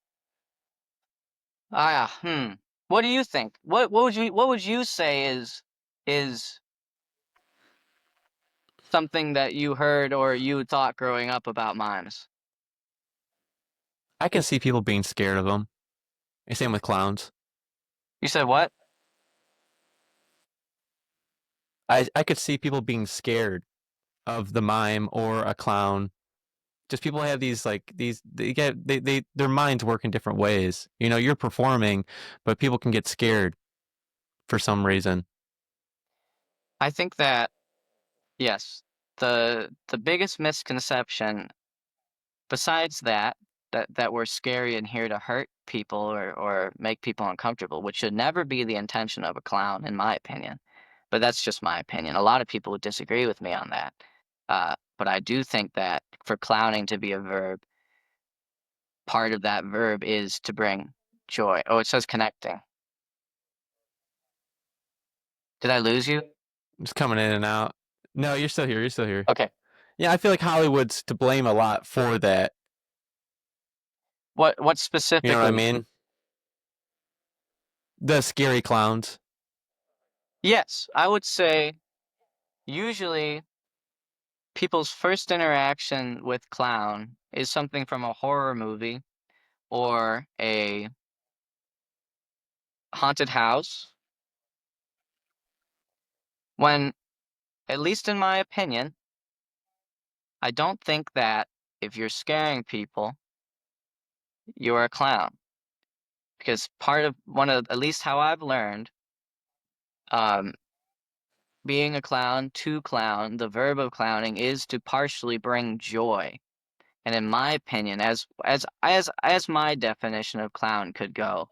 Hmm. What do you think? What would you say is something that you heard or you thought growing up about mimes? I can see people being scared of them. Same with clowns. You said what? I could see people being scared of the mime or a clown. Just people have these like these they their minds work in different ways. You're performing, but people can get scared for some reason. I think that yes, the biggest misconception besides that we're scary and here to hurt people or make people uncomfortable, which should never be the intention of a clown, in my opinion. But that's just my opinion. A lot of people would disagree with me on that. But I do think that for clowning to be a verb, part of that verb is to bring joy. Oh, it says connecting. Did I lose you? Just coming in and out. No, you're still here. You're still here. Okay. Yeah, I feel like Hollywood's to blame a lot for that. What You know what I specifically? mean? The scary clowns. Yes, I would say usually people's first interaction with clown is something from a horror movie or a haunted house, when, at least in my opinion, I don't think that if you're scaring people, you're a clown. Because part of one of, at least how I've learned, um, being a clown, to clown, the verb of clowning is to partially bring joy. And in my opinion, as my definition of clown could go,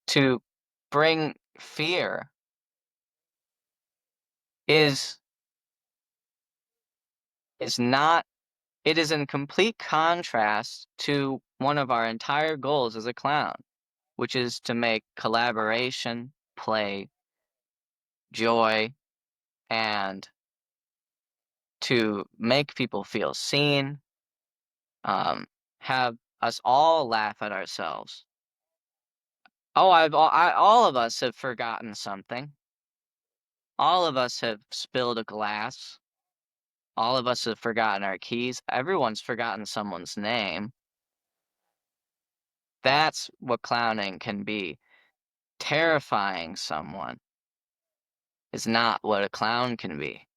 to bring fear is is not it is in complete contrast to one of our entire goals as a clown, which is to make collaboration, play, joy, and to make people feel seen, have us all laugh at ourselves. Oh, all of us have forgotten something. All of us have spilled a glass. All of us have forgotten our keys. Everyone's forgotten someone's name. That's what clowning can be. Terrifying someone is not what a clown can be.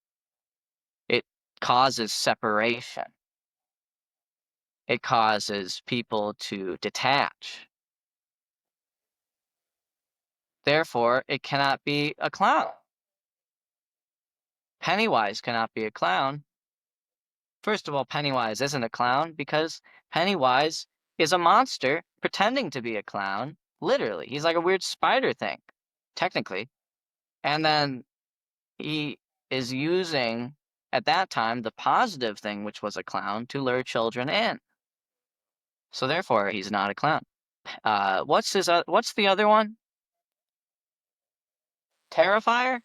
It causes separation. It causes people to detach. Therefore, it cannot be a clown. Pennywise cannot be a clown. First of all, Pennywise isn't a clown because Pennywise is a monster pretending to be a clown. Literally, he's like a weird spider thing, technically. And then he is using, at that time, the positive thing, which was a clown, to lure children in. So therefore, he's not a clown. What's the other one? Terrifier?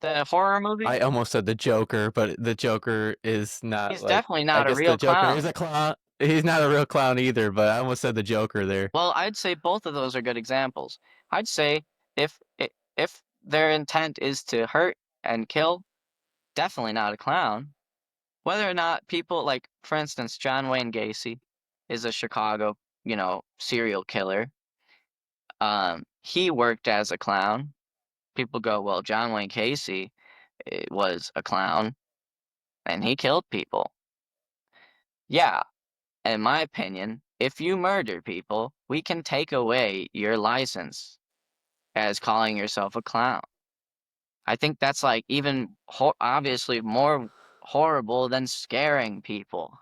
The horror movie? I almost said the Joker, but the Joker is not He's like. definitely I not a guess real the Joker is clown. a clown. He's not a real clown either, but I almost said the Joker there. Well, I'd say both of those are good examples. I'd say if their intent is to hurt and kill, definitely not a clown. Whether or not people like, for instance, John Wayne Gacy is a Chicago, serial killer. He worked as a clown. People go, well, John Wayne Gacy was a clown and he killed people. Yeah, in my opinion, if you murder people, we can take away your license as calling yourself a clown. I think that's like even obviously more horrible than scaring people.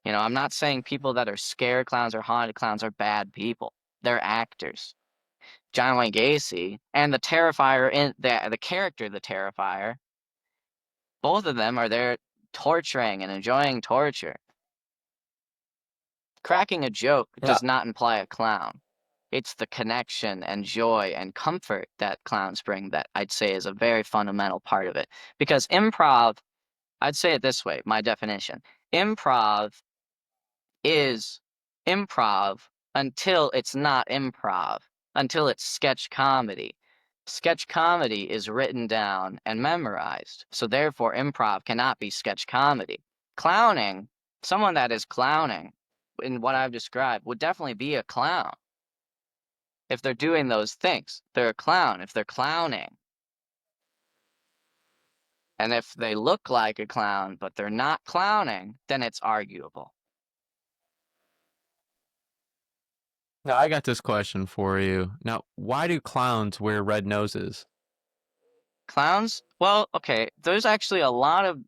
I'm not saying people that are scare clowns or haunted clowns are bad people. They're actors. John Wayne Gacy and the Terrifier in the character the Terrifier, both of them are there torturing and enjoying torture. Cracking a joke Yeah. does not imply a clown. It's the connection and joy and comfort that clowns bring that I'd say is a very fundamental part of it. Because improv, I'd say it this way, my definition. Improv is improv until it's not improv, until it's sketch comedy. Sketch comedy is written down and memorized, so therefore improv cannot be sketch comedy. Clowning, someone that is clowning in what I've described would definitely be a clown. If they're doing those things, they're a clown if they're clowning. And if they look like a clown but they're not clowning, then it's arguable. Now I got this question for you. Now, why do clowns wear red noses? Clowns? Well, okay, there's actually a lot of,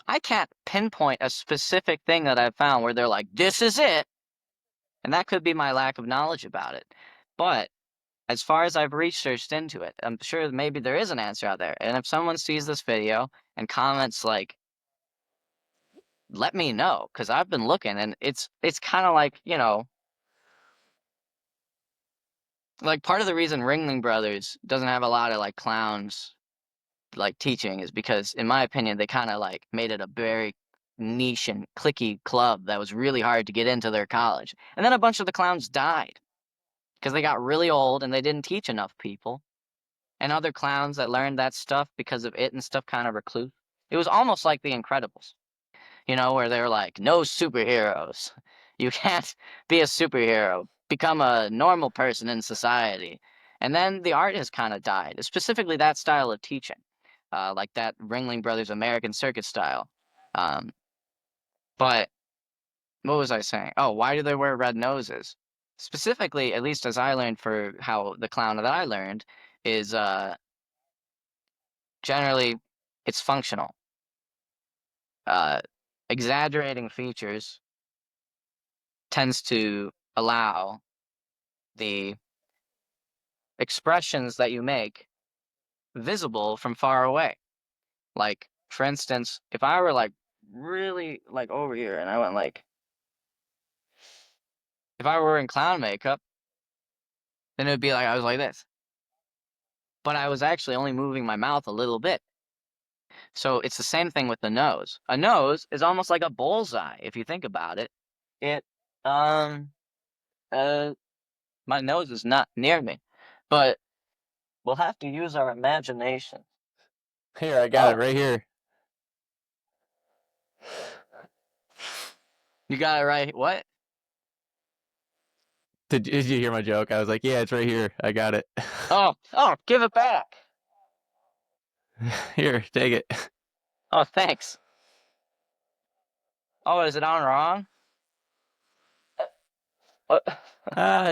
I can't pinpoint a specific thing that I've found where they're like, this is it. And that could be my lack of knowledge about it. But as far as I've researched into it, I'm sure maybe there is an answer out there. And if someone sees this video and comments like, let me know, because I've been looking and it's kind of like, like part of the reason Ringling Brothers doesn't have a lot of like clowns like teaching is because, in my opinion, they kind of like made it a very niche and cliquey club that was really hard to get into their college. And then a bunch of the clowns died because they got really old and they didn't teach enough people. and other clowns that learned that stuff because of it and stuff kind of recluse. It was almost like The Incredibles, where they're like, no superheroes. You can't be a superhero. Become a normal person in society. And then the art has kind of died, specifically that style of teaching, like that Ringling Brothers American Circus style. Um, but what was I saying? Oh, why do they wear red noses? Specifically, at least as I learned for how the clown that I learned is generally it's functional. Uh, Exaggerating features tends to allow the expressions that you make visible from far away. Like, for instance, if I were like really like over here and I went like, if I were in clown makeup, then it would be like I was like this. But I was actually only moving my mouth a little bit. So it's the same thing with the nose. A nose is almost like a bullseye if you think about it. It, um, uh, my nose is not near me, but we'll have to use our imagination. Here, I got it Oh, right here. you got it right. What? Did you hear my joke? I was like, yeah, it's right here. I got it. Oh, give it back. Here, take it. Oh, thanks. Oh, is it on wrong? What?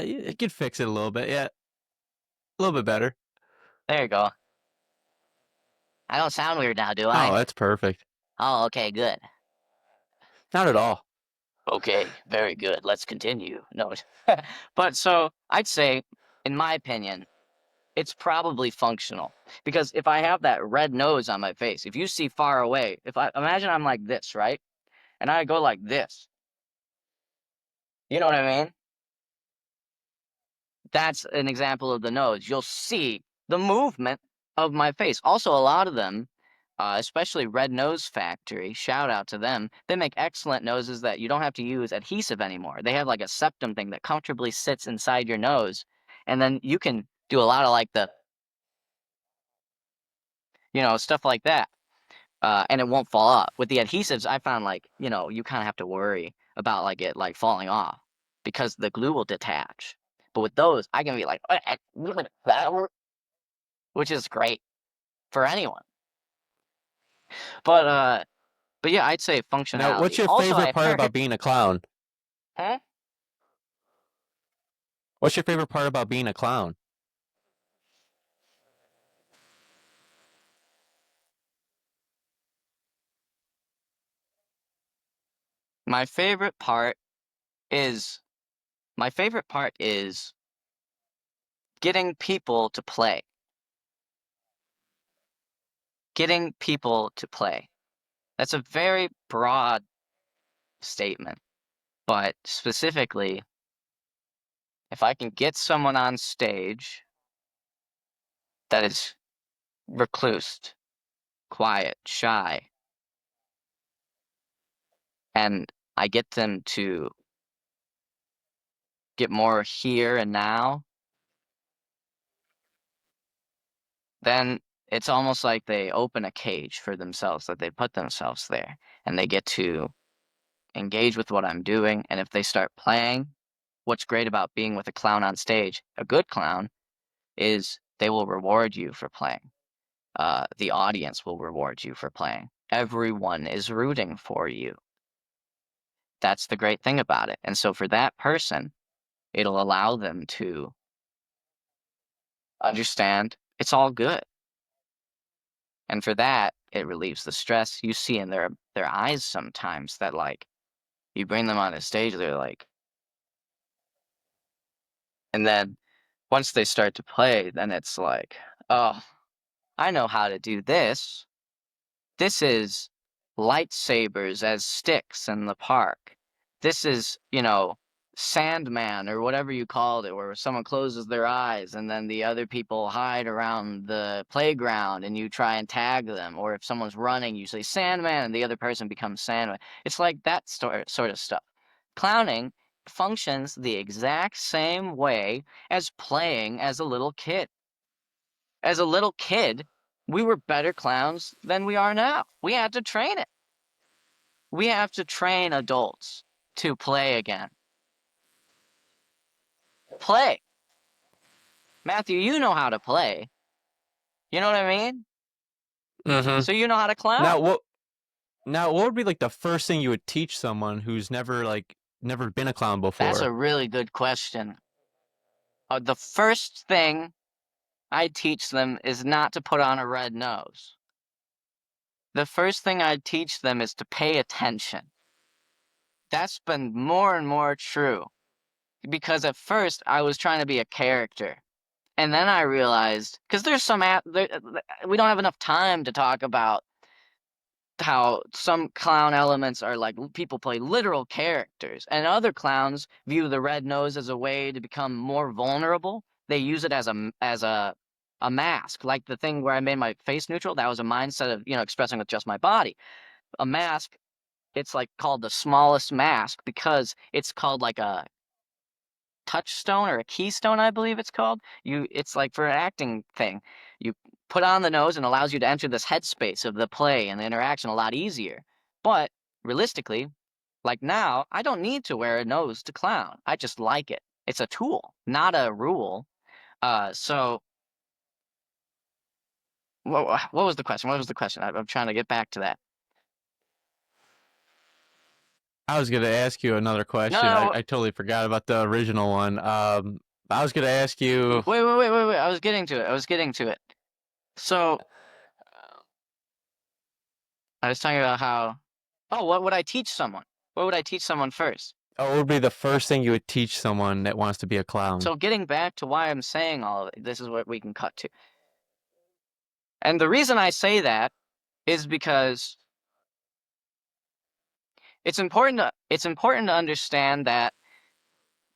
You could fix it a little bit. Yeah, a little bit better. There you go. I don't sound weird now, do Oh, I? that's perfect. Oh, okay, good. Not at all. Okay, very good. Let's continue. No, but so I'd say, in my opinion, it's probably functional because if I have that red nose on my face, if you see far away, if I imagine I'm like this, right? And I go like this, you know what I mean? That's an example of the nose. You'll see the movement of my face. Also, a lot of them, especially Red Nose Factory, shout out to them. They make excellent noses that you don't have to use adhesive anymore. They have like a septum thing that comfortably sits inside your nose. And then you can do a lot of like stuff like that. And it won't fall off. With the adhesives, I found like, you kind of have to worry about like it like falling off because the glue will detach. But with those, I can be like, which is great for anyone. But but yeah, I'd say Now, what's functionality. your Also, favorite I part heard, about being a clown? huh? What's your favorite part about being a clown? My favorite part is my favorite part is getting people to play. Getting people to play. That's a very broad statement, but specifically, if I can get someone on stage that is reclused, quiet, shy, and I get them to get more here and now, then it's almost like they open a cage for themselves, that they put themselves there, and they get to engage with what I'm doing, and if they start playing, what's great about being with a clown on stage, a good clown, is they will reward you for playing. The audience will reward you for playing. Everyone is rooting for you. That's the great thing about it. And so for that person, it'll allow them to understand it's all good. And for that, it relieves the stress. You see in their eyes sometimes that like you bring them on a stage, they're like, and then once they start to play, then it's like, oh, I know how to do this. This is lightsabers as sticks in the park. This is, Sandman or whatever you called it, where someone closes their eyes and then the other people hide around the playground and you try and tag them. Or if someone's running, you say Sandman and the other person becomes Sandman. It's like that sort of stuff. Clowning functions the exact same way as playing as a little kid. As a little kid, we were better clowns than we are now. We had to train it. We have to train adults to play again. Play. Matthew, you know how to play. You know what I mean? Mm-hmm. So you know how to clown. Now what? Now what would be like the first thing you would teach someone who's never been a clown That's before? a really good question. The first thing I teach them is not to put on a red nose. The first thing I teach them is to pay attention. That's been more and more true because at first I was trying to be a character. And then I realized, because there's we don't have enough time to talk about how some clown elements are like people play literal characters, and other clowns view the red nose as a way to become more vulnerable. They use it as a mask, like the thing where I made my face neutral. That was a mindset of expressing with just my body. A mask, it's like called the smallest mask because it's called like a touchstone or a keystone, I believe it's called. It's like for an acting thing. You put on the nose and allows you to enter this headspace of the play and the interaction a lot easier. But realistically, like now, I don't need to wear a nose to clown. I just like it. It's a tool, not a rule. So what was the question? What was the question? I'm trying to get back to that. I was gonna ask you another No, question. no, I totally forgot about the original one. I was gonna ask you. wait. I was getting to it. I was getting to it. So I was talking about how, oh, what would I teach someone? What would I teach someone first? Oh, what would be the first thing you would teach someone that wants to be a clown? So getting back to why I'm saying all of it, this is what we can cut to. And the reason I say that is because it's important to understand that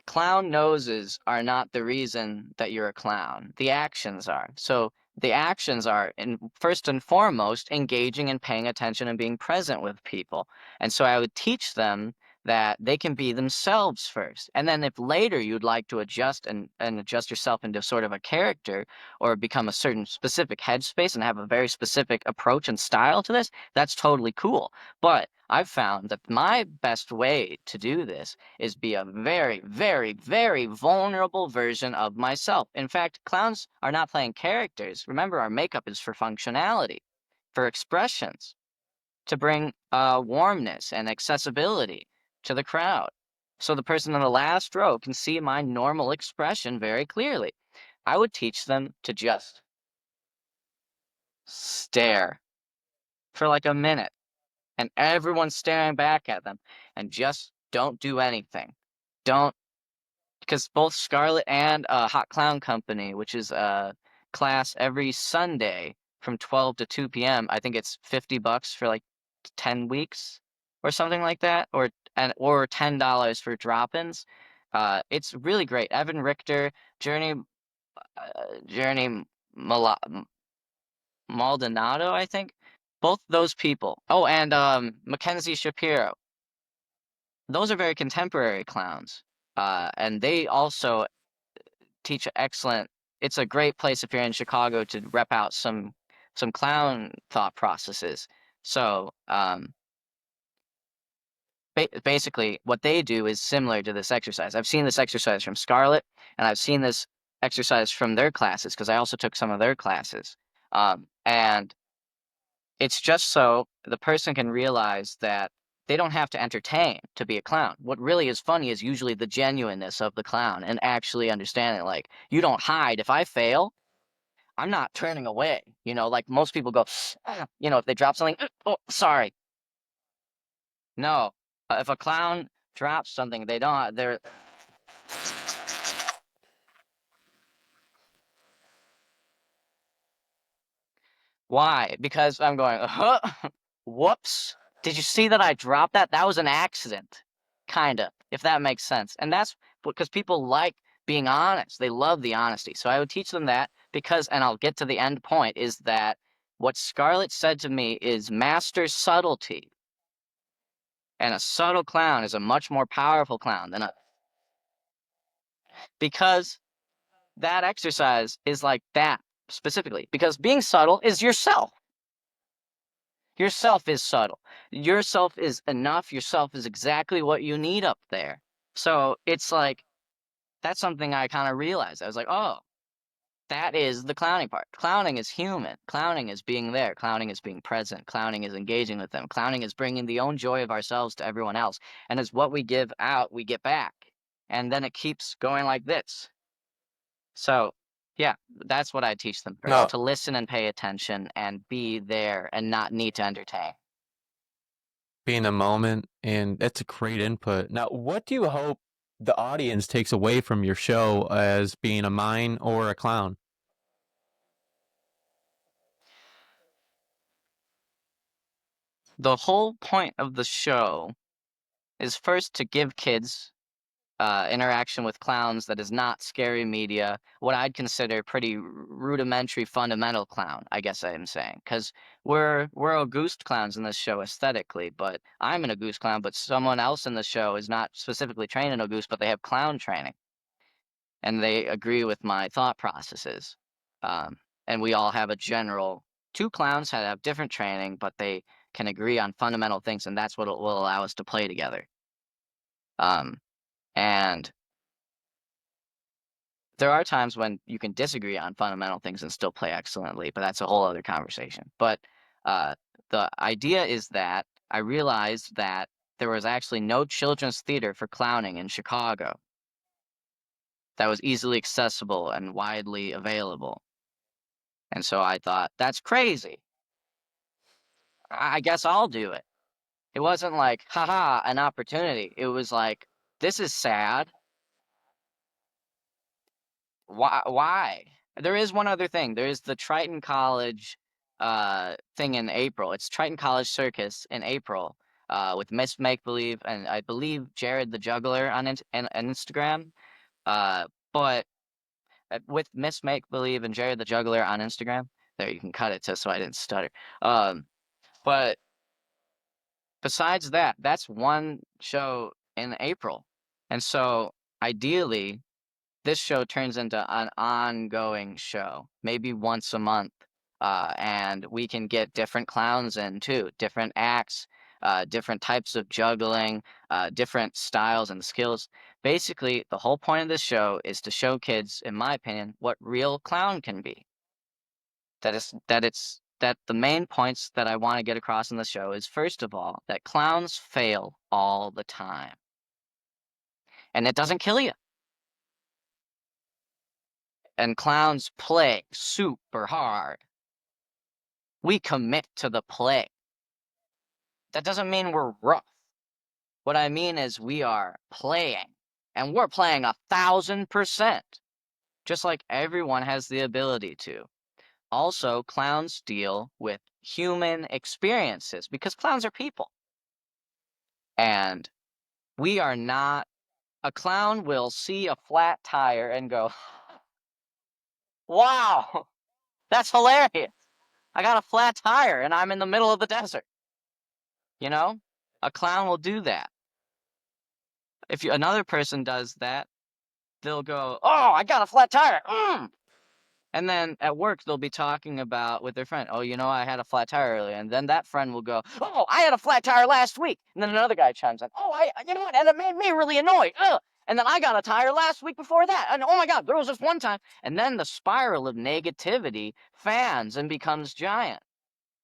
clown noses are not the reason that you're a clown. The actions are. So the actions are, first and foremost, engaging and paying attention and being present with people. And so I would teach them that they can be themselves first. And then if later you'd like to adjust and adjust yourself into sort of a character or become a certain specific headspace and have a very specific approach and style to this, that's totally cool. But I've found that my best way to do this is be a very, very, very vulnerable version of myself. In fact, clowns are not playing characters. Remember, our makeup is for functionality, for expressions, to bring warmness and accessibility to the crowd. So the person in the last row can see my normal expression very clearly. I would teach them to just stare for like a minute, and everyone's staring back at them, and just don't do anything. Don't because both Scarlet and Hot Clown Company, which is a class every Sunday from 12 to 2 p.m. I think it's $50 for like 10 weeks or something like that, or $10 for drop-ins. It's really great. Evan Richter, Journey Maldonado, I think. Both those people. Oh, and Mackenzie Shapiro. Those are very contemporary clowns. And they also teach excellent. It's a great place if you're in Chicago to rep out some clown thought processes. So basically, what they do is similar to this exercise. I've seen this exercise from Scarlett, and I've seen this exercise from their classes because I also took some of their classes. And it's just so the person can realize that they don't have to entertain to be a clown. What really is funny is usually the genuineness of the clown and actually understanding, like, you don't hide. If I fail, I'm not turning away. Like most people go, "Ah," if they drop something, oh, sorry. No. If a clown drops something, they're, why? Because I'm going, whoops. Did you see that I dropped that? That was an accident. Kinda, if that makes sense. And that's because people like being honest. They love the honesty. So I would teach them that because, and I'll get to the end point, is that what Scarlett said to me is master subtlety. And a subtle clown is a much more powerful clown than because that exercise is like that. specifically, because being subtle is yourself. Yourself is subtle. Yourself is enough. Yourself is exactly what you need up there. So it's like, that's something I kind of realized. I was like, oh, that is the clowning part. Clowning is human. Clowning is being there. Clowning is being present. Clowning is engaging with them. Clowning is bringing the own joy of ourselves to everyone else. And it's what we give out, we get back. And then it keeps going like this. So, yeah, that's what I teach them first, Now, to listen and pay attention and be there and not need to entertain. be in the moment, and that's a great input. Now, what do you hope the audience takes away from your show as being a mime or a clown? The whole point of the show is first to give kids interaction with clowns that is not scary media, what I'd consider pretty rudimentary, fundamental clown, I guess I am saying, because we're all goose clowns in this show aesthetically, but I'm a goose clown, but someone else in the show is not specifically trained in a goose, but they have clown training, and they agree with my thought processes. Um, and we all have a general two clowns that have different training, but they can agree on fundamental things, and that's what will allow us to play together. Um, and there are times when you can disagree on fundamental things and still play excellently, but that's a whole other conversation. But uh, the idea is that I realized that there was actually no children's theater for clowning in Chicago that was easily accessible and widely available. And so I thought, that's crazy. I guess I'll do it. It wasn't like, haha, an opportunity. It was like, this is sad. Why? There is one other thing. There is the Triton College thing in April. It's Triton College Circus in April with Miss Make Believe and I believe Jared the Juggler on Instagram. But with Miss Make Believe and Jared the Juggler on Instagram, there you can cut it to so I didn't stutter. But besides that, that's one show in April. And so ideally this show turns into an ongoing show, maybe once a month. And we can get different clowns in too, different acts, different types of juggling, different styles and skills. Basically, the whole point of this show is to show kids, in my opinion, what real clown can be. That the main points that I want to get across in the show is first of all, that clowns fail all the time. And it doesn't kill you. And clowns play super hard. We commit to the play. That doesn't mean we're rough. What I mean is we are playing, and we're playing 1,000%, just like everyone has the ability to. Also, clowns deal with human experiences because clowns are people. And we are not, a clown will see a flat tire and go, wow, that's hilarious. I got a flat tire and I'm in the middle of the desert. You know, a clown will do that. If another person does that, they'll go, "Oh, I got a flat tire." And then at work, they'll be talking about with their friend, "Oh, I had a flat tire earlier." And then that friend will go, "Oh, I had a flat tire last week." And then another guy chimes in, "Oh, you know what? And it made me really annoyed. Ugh. And then I got a tire last week before that. And oh my God, there was this one time." And then the spiral of negativity fans and becomes giant.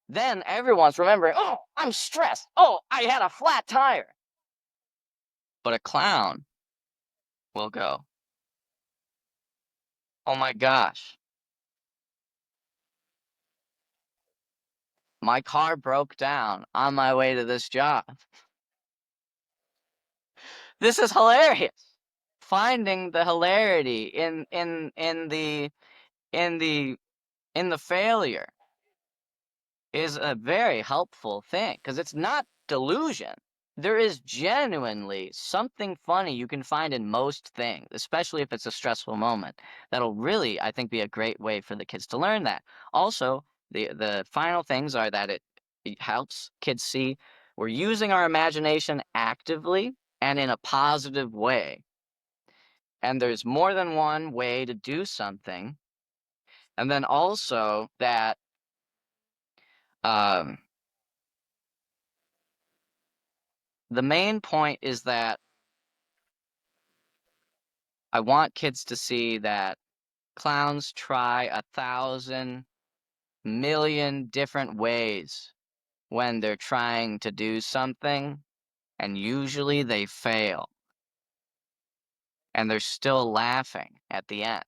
Then everyone's remembering, "Oh, I'm stressed. Oh, I had a flat tire." But a clown will go, "Oh my gosh, my car broke down on my way to this job. This is hilarious." Finding the hilarity in the in the failure is a very helpful thing because it's not delusion. There is genuinely something funny you can find in most things, especially if it's a stressful moment. That'll really, I think, be a great way for the kids to learn that. Also, the final things are that it helps kids see we're using our imagination actively and in a positive way. And there's more than one way to do something. And then also that um, the main point is that I want kids to see that clowns try 1,000,000,000 different ways when they're trying to do something, and usually they fail, and they're still laughing at the end.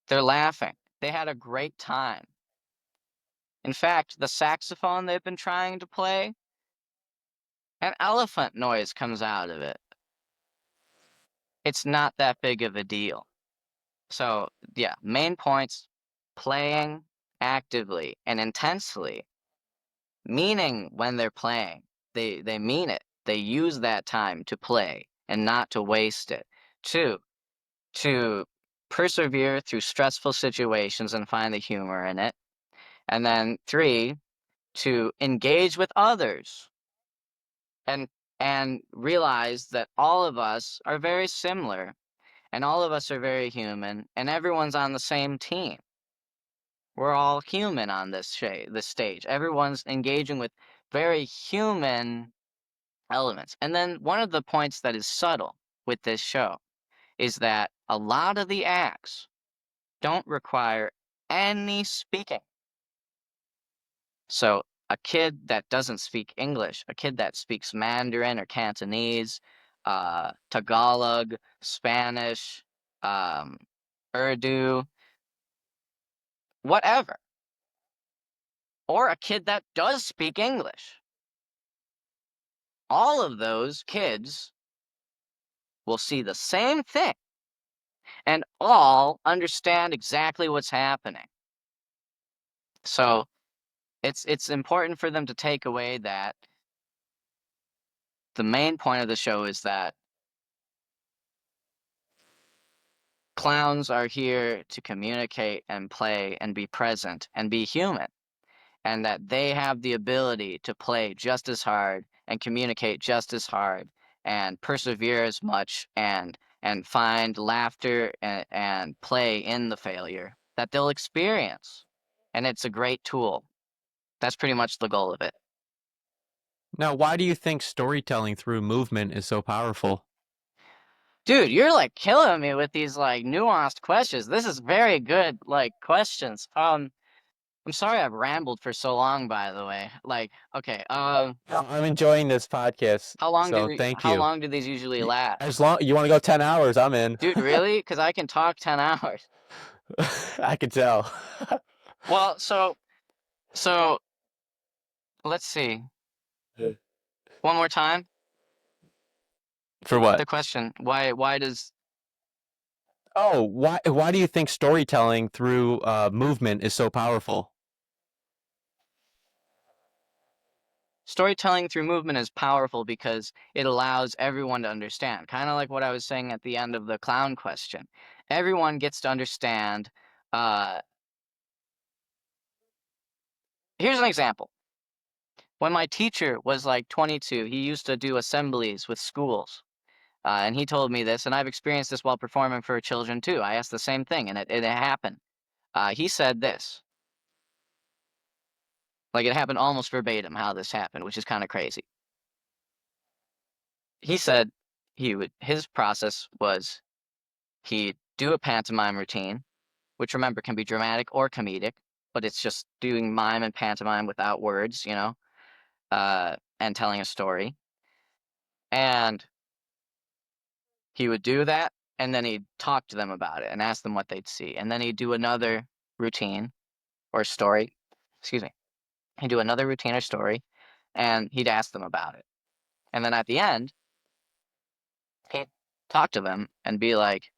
They're laughing. They had a great time. In fact, the saxophone they've been trying to play, an elephant noise comes out of it. It's not that big of a deal. So, yeah, main points, playing actively and intensely, meaning when they're playing. They mean it. They use that time to play and not to waste it. 2, to persevere through stressful situations and find the humor in it. And then 3, to engage with others and realize that all of us are very similar and all of us are very human and everyone's on the same team. We're all human on this stage. Everyone's engaging with very human elements. And then one of the points that is subtle with this show is that a lot of the acts don't require any speaking. So a kid that doesn't speak English, a kid that speaks Mandarin or Cantonese, Tagalog, Spanish, um, Urdu, whatever, or a kid that does speak English, all of those kids will see the same thing and all understand exactly what's happening. So it's important for them to take away that the main point of the show is that clowns are here to communicate and play and be present and be human, and that they have the ability to play just as hard and communicate just as hard and persevere as much and find laughter and play in the failure that they'll experience. And it's a great tool. That's pretty much the goal of it. Now, why do you think storytelling through movement is so powerful? Dude, you're like killing me with these like nuanced questions. This is very good like questions. I'm sorry I've rambled for so long, by the way. Like, okay, I'm enjoying this podcast, so thank how you. long do these usually last? As long you want to go 10 hours, I'm in. Dude, really? Because I can talk 10 hours. I could tell. Well, so let's see. One more time. For what? The question, why does Oh, why do you think storytelling through movement is so powerful? storytelling through movement is powerful because it allows everyone to understand. Kind of like what I was saying at the end of the clown question. Everyone gets to understand. Uh, Here's an example. When my teacher was like 22, he used to do assemblies with schools. And he told me this, and I've experienced this while performing for children too. I asked the same thing, and it happened. He said this, like it happened almost verbatim how this happened, which is kind of crazy. He said his process was he'd do a pantomime routine, which remember can be dramatic or comedic, but it's just doing mime and pantomime without words, and telling a story. And he would do that, and then he'd talk to them about it and ask them what they'd see. And then he'd do another routine or story. Excuse me. He'd do another routine or story, and he'd ask them about it. And then at the end, he'd talk to them and be like,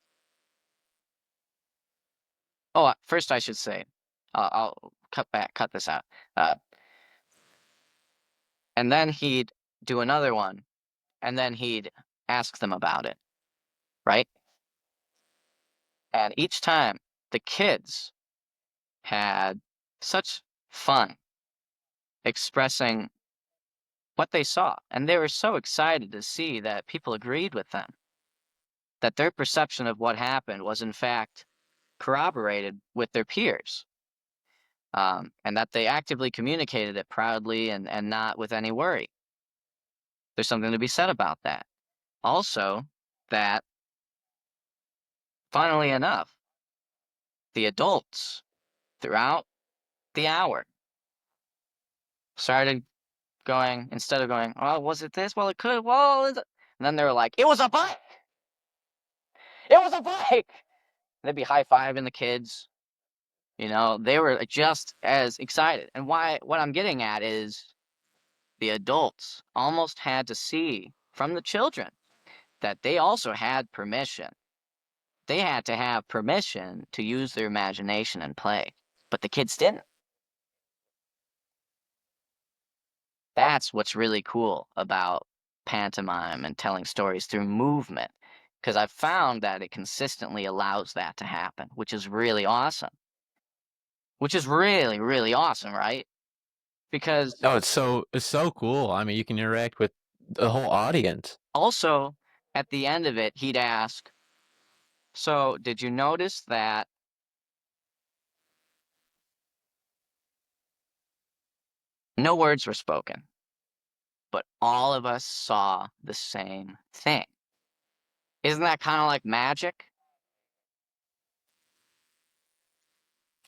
"Oh, first I should say, I'll cut this out." Uh, and then he'd do another one, and then he'd ask them about it, right? And each time, the kids had such fun expressing what they saw, and they were so excited to see that people agreed with them, that their perception of what happened was in fact corroborated with their peers, and that they actively communicated it proudly and not with any worry. There's something to be said about that. Also, that, funnily enough, the adults throughout the hour started going, instead of going, "Oh, was it this? Well, it could. Well, is it?" And then they were like, "It was a bike! It was a bike!" They'd be high fiving the kids. They were just as excited. And what I'm getting at is the adults almost had to see from the children that they also had permission. They had to have permission to use their imagination and play, but the kids didn't. That's what's really cool about pantomime and telling stories through movement, because I've found that it consistently allows that to happen, which is really awesome. Which is really, really awesome, right? Because No, it's so cool. I mean, you can interact with the whole audience. also at the end of it, he'd ask, "So, did you notice that no words were spoken, but all of us saw the same thing? Isn't that kind of like magic?"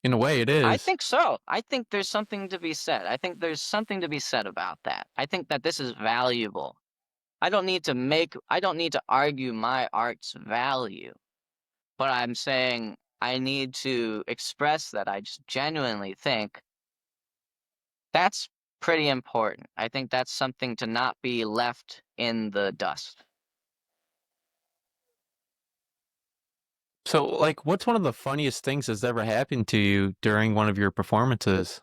In a way, it I is. think so. I think there's something to be said. I think there's something to be said about that. I think that this is valuable. I don't need to argue my art's value, but I'm saying I need to express that I just genuinely think that's pretty important. I think that's something to not be left in the dust. So, like, what's one of the funniest things that's ever happened to you during one of your performances?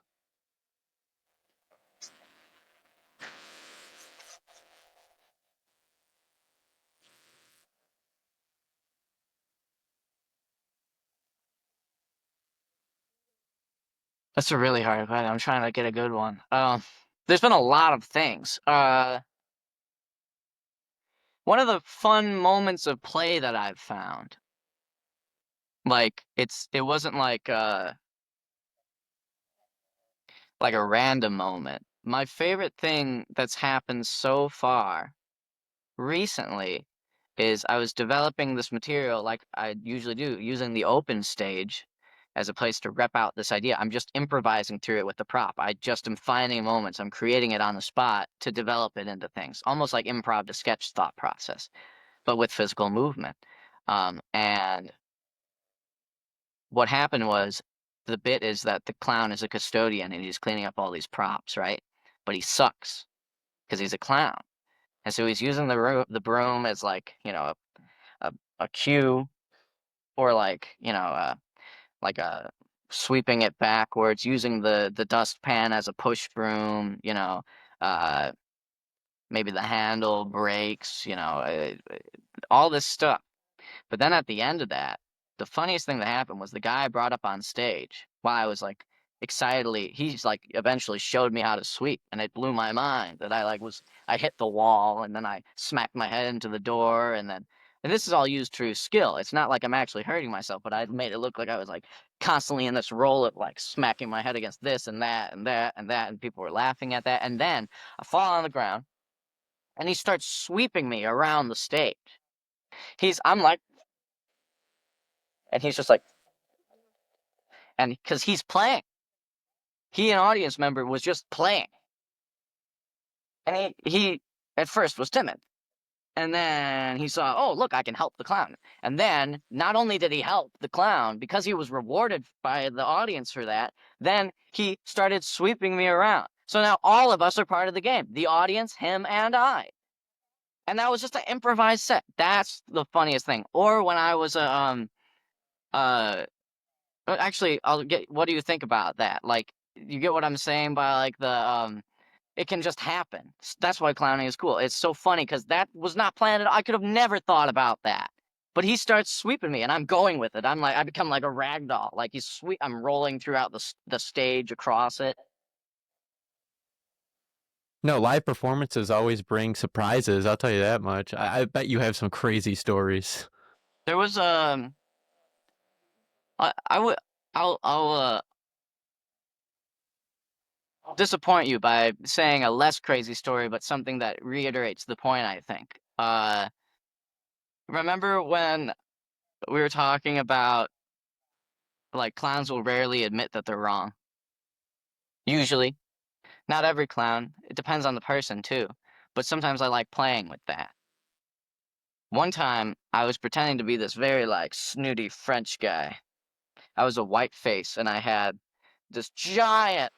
That's a really hard question. I'm trying to get a good one. There's been a lot of things. One of the fun moments of play that I've found, like it wasn't like a random moment. My favorite thing that's happened so far recently is I was developing this material like I usually do, using the open stage as a place to rep out this idea. I'm just improvising through it with the prop. I just am finding moments. I'm creating it on the spot to develop it into things, almost like improv to sketch thought process, but with physical movement. And what happened was the bit is that the clown is a custodian and he's cleaning up all these props, right? But he sucks because he's a clown. And so he's using the broom as a, a cue, or like a sweeping it backwards, using the dustpan as a push broom, uh, maybe the handle breaks, all this stuff. But then at the end of that, the funniest thing that happened was the guy I brought up on stage while I was like excitedly, he's like eventually showed me how to sweep, and it blew my mind that I hit the wall and then I smacked my head into the door, and this is all used through skill. It's not like I'm actually hurting myself, but I made it look like I was like constantly in this role of like smacking my head against this and that and that and that, and people were laughing at that. And then I fall on the ground and he starts sweeping me around the stage. I'm like, and he's just like, and because he's playing, he an audience member was just playing, and he at first was timid, and then he saw, oh look, I can help the clown, and then not only did he help the clown because he was rewarded by the audience for that, then he started sweeping me around. So now all of us are part of the game, the audience, him, and I. And that was just an improvised set. That's the funniest thing. Or when I was uh actually, I'll get. What do you think about that? Like, you get what I'm saying by like it can just happen. That's why clowning is cool. It's so funny because that was not planned at all. I could have never thought about that. But he starts sweeping me, and I'm going with it. I become like a rag doll. Like he's sweep. I'm rolling throughout the stage across it. No, live performances always bring surprises. I'll tell you that much. I bet you have some crazy stories. There was I would I'll disappoint you by saying a less crazy story, but something that reiterates the point, I think. Remember when we were talking about like clowns will rarely admit that they're wrong? Usually. Not every clown. It depends on the person too. But sometimes I like playing with that. One time I was pretending to be this very like snooty French guy. I was a white face and I had this giant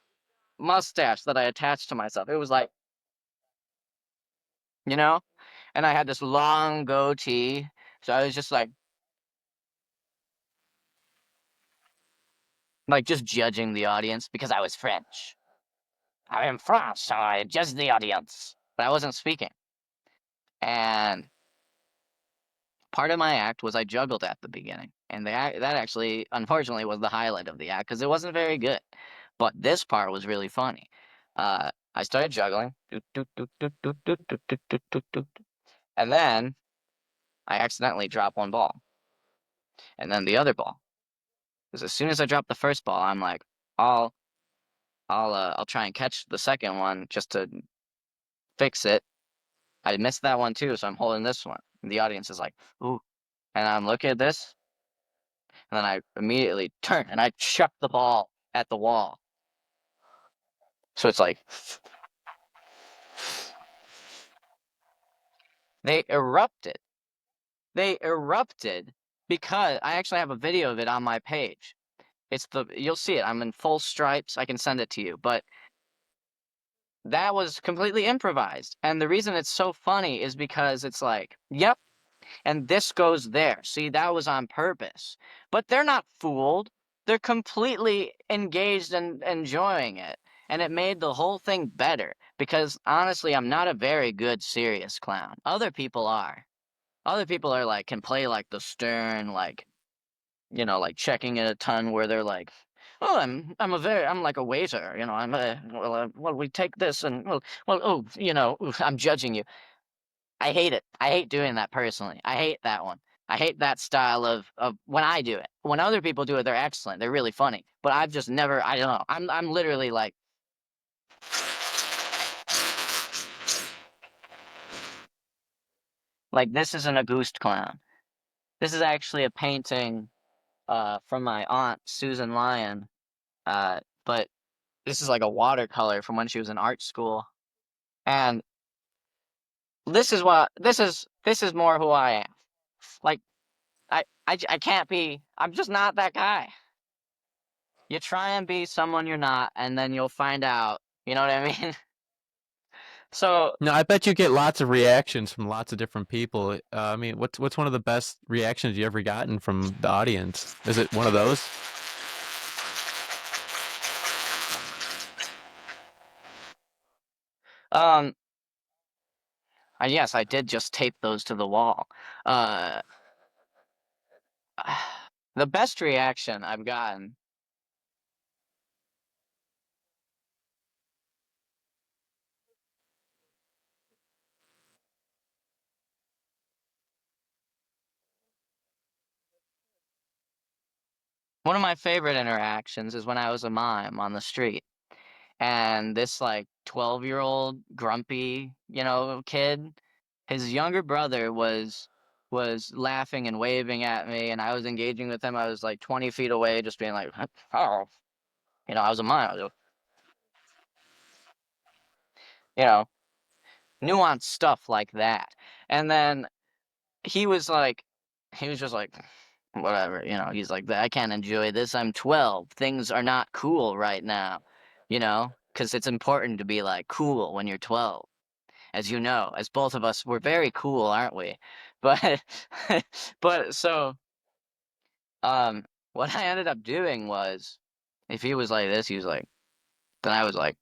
mustache that I attached to myself. It was like, you know, and I had this long goatee. So I was just like just judging the audience because I was French. I am French, so I judge the audience. But I wasn't speaking. And part of my act was I juggled at the beginning. And that actually, unfortunately, was the highlight of the act because it wasn't very good. But this part was really funny. I started juggling. And then I accidentally dropped one ball. And then the other ball. Because as soon as I dropped the first ball, I'm like, I'll I'll try and catch the second one just to fix it. I missed that one too, so I'm holding this one. And the audience is like, ooh. And I'm looking at this, and then I immediately turn and I chuck the ball at the wall. So it's like they erupted. They erupted because I actually have a video of it on my page. You'll see it. I'm in full stripes. I can send it to you. But that was completely improvised. And the reason it's so funny is because it's like, yep, and this goes there. See, that was on purpose. But they're not fooled. They're completely engaged and enjoying it. And it made the whole thing better because honestly, I'm not a very good serious clown. Other people are. Other people are like, can play like the stern, like, like checking in a ton where they're like, oh, I'm like a waiter, well, we take this and, oh, ooh, I'm judging you. I hate it. I hate doing that personally. I hate that one. I hate that style of when I do it. When other people do it, they're excellent. They're really funny. But I've just never, I don't know. I'm literally like this isn't a ghost clown. This is actually a painting from my aunt Susan Lyon. But this is like a watercolor from when she was in art school. And this is more who I am. Like I can't be. I'm just not that guy. You try and be someone you're not, and then you'll find out. You know what I mean? So, No, I bet you get lots of reactions from lots of different people. I mean, what's one of the best reactions you ever gotten from the audience? Is it one of those? um, yes, I did just tape those to the wall. Uh, the best reaction I've gotten. One of my favorite interactions is when I was a mime on the street. And this like 12-year-old grumpy, kid, his younger brother was laughing and waving at me, and I was engaging with him. I was like 20 feet away, just being like, oh, I was a mime, you know, nuanced stuff like that. And then he was like, he was just like, whatever, he's like, I can't enjoy this. I'm 12. Things are not cool right now, because it's important to be like cool when you're 12. As you know, as both of us, we're very cool, aren't we? But, but so, what I ended up doing was, if he was like this, he was like, then I was like,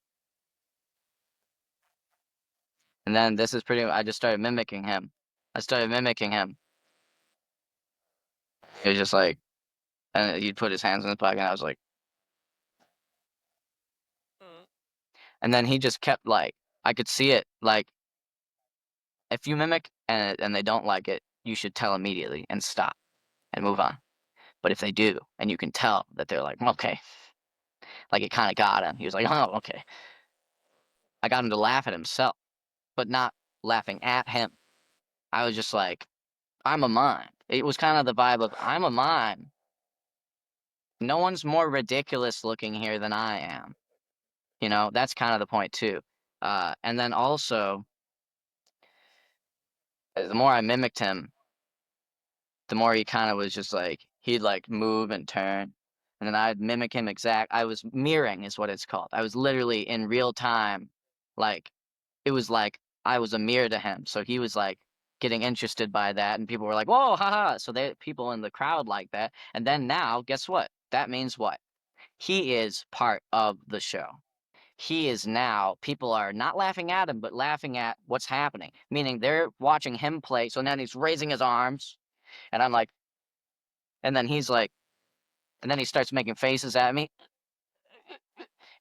and then this is I just started mimicking him. I started mimicking him. He was just like, and he'd put his hands in his pocket, and I was like, and then he just kept like, I could see it, like, if you mimic and they don't like it, you should tell immediately and stop and move on. But if they do, and you can tell that they're like, okay, like it kind of got him. He was like, oh, okay. I got him to laugh at himself, but not laughing at him. I was just like, I'm a mime. It was kind of the vibe of I'm a mime. No one's more ridiculous looking here than I am. You know, that's kind of the point too. And then also, the more I mimicked him, the more he kind of was just like he'd like move and turn, and then I'd mimic him exact. I was mirroring is what it's called. I was literally in real time, like it was like I was a mirror to him. So he was like getting interested by that, and people were like, "Whoa, haha!" So they people in the crowd like that. And then now, guess what? That means what? He is part of the show. He is now people are not laughing at him, but laughing at what's happening. Meaning they're watching him play. So now he's raising his arms, and I'm like, and then he's like, and then he starts making faces at me,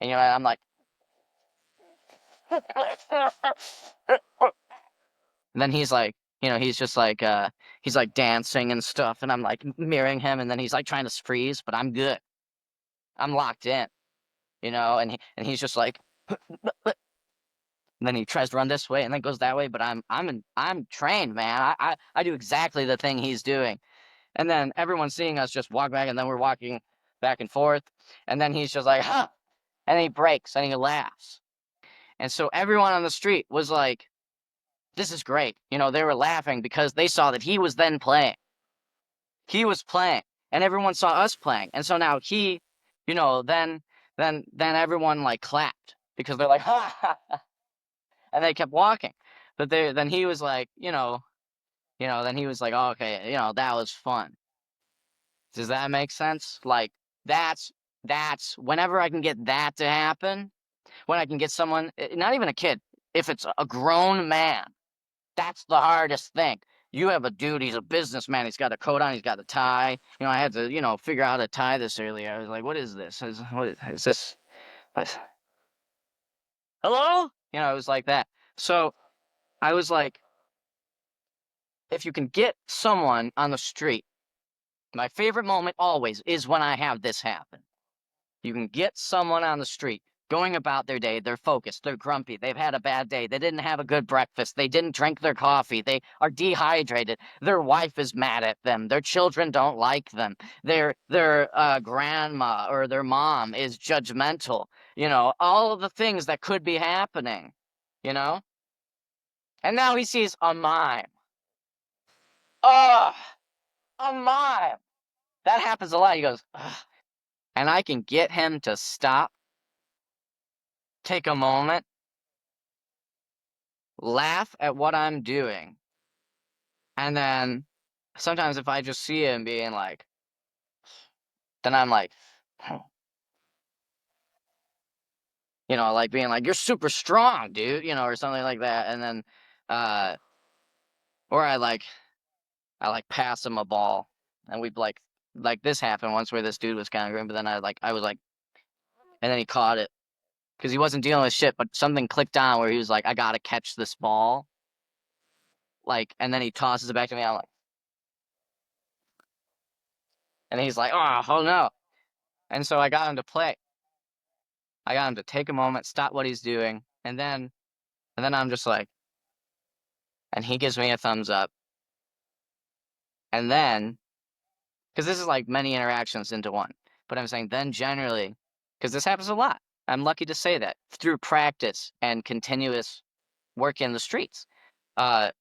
and I'm like, and then he's like, he's just like, he's like dancing and stuff, and I'm like mirroring him, and then he's like trying to freeze, but I'm good, I'm locked in, and he's just like, and then he tries to run this way, and then goes that way, but I'm trained, man. I do exactly the thing he's doing, and then everyone's seeing us just walk back, and then we're walking back and forth, and then he's just like, huh, and then he breaks and he laughs. And so everyone on the street was like, this is great. They were laughing because they saw that he was then playing. He was playing, and everyone saw us playing. And so now then everyone like clapped because they're like, ha, ha, ha, and they kept walking. But then he was like, then he was like, oh, okay, that was fun. Does that make sense? Like that's whenever I can get that to happen, when I can get someone, not even a kid, if it's a grown man, that's the hardest thing. You have a dude, he's a businessman, he's got a coat on, he's got a tie. I had to, figure out how to tie this earlier. I was like, what is this? What is this? What? Hello? It was like that. So I was like, if you can get someone on the street, my favorite moment always is when I have this happen. You can get someone on the street going about their day. They're focused. They're grumpy. They've had a bad day. They didn't have a good breakfast. They didn't drink their coffee. They are dehydrated. Their wife is mad at them. Their children don't like them. Their grandma or their mom is judgmental. All of the things that could be happening. You know. And now he sees a mime. Ugh, a mime. That happens a lot. He goes, ugh. And I can get him to stop, take a moment, laugh at what I'm doing. And then sometimes if I just see him being like, then I'm like, like being like, you're super strong, dude, or something like that. And then, uh, or I like pass him a ball, and we'd like this happened once where this dude was kind of green, but then I was like, and then he caught it because he wasn't dealing with shit, but something clicked on where he was like, I gotta catch this ball. Like, and then he tosses it back to me. I'm like, and he's like, oh no. And so I got him to play. I got him to take a moment, stop what he's doing, and then I'm just like, and he gives me a thumbs up. And then, because this is like many interactions into one, but I'm saying then generally, because this happens a lot. I'm lucky to say that through practice and continuous work in the streets. Uh,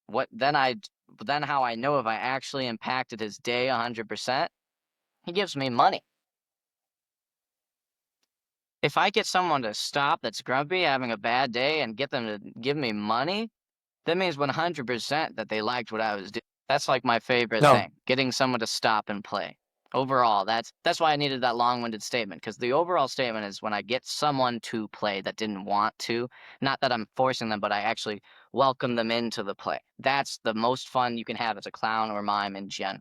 what then how I know if I actually impacted his day 100%, he gives me money. If I get someone to stop that's grumpy, having a bad day, and get them to give me money, that means 100% that they liked what I was doing. That's like my favorite No, thing, getting someone to stop and play. Overall, that's why I needed that long-winded statement, because the overall statement is when I get someone to play that didn't want to, not that I'm forcing them, but I actually welcome them into the play. That's the most fun you can have as a clown or mime in general,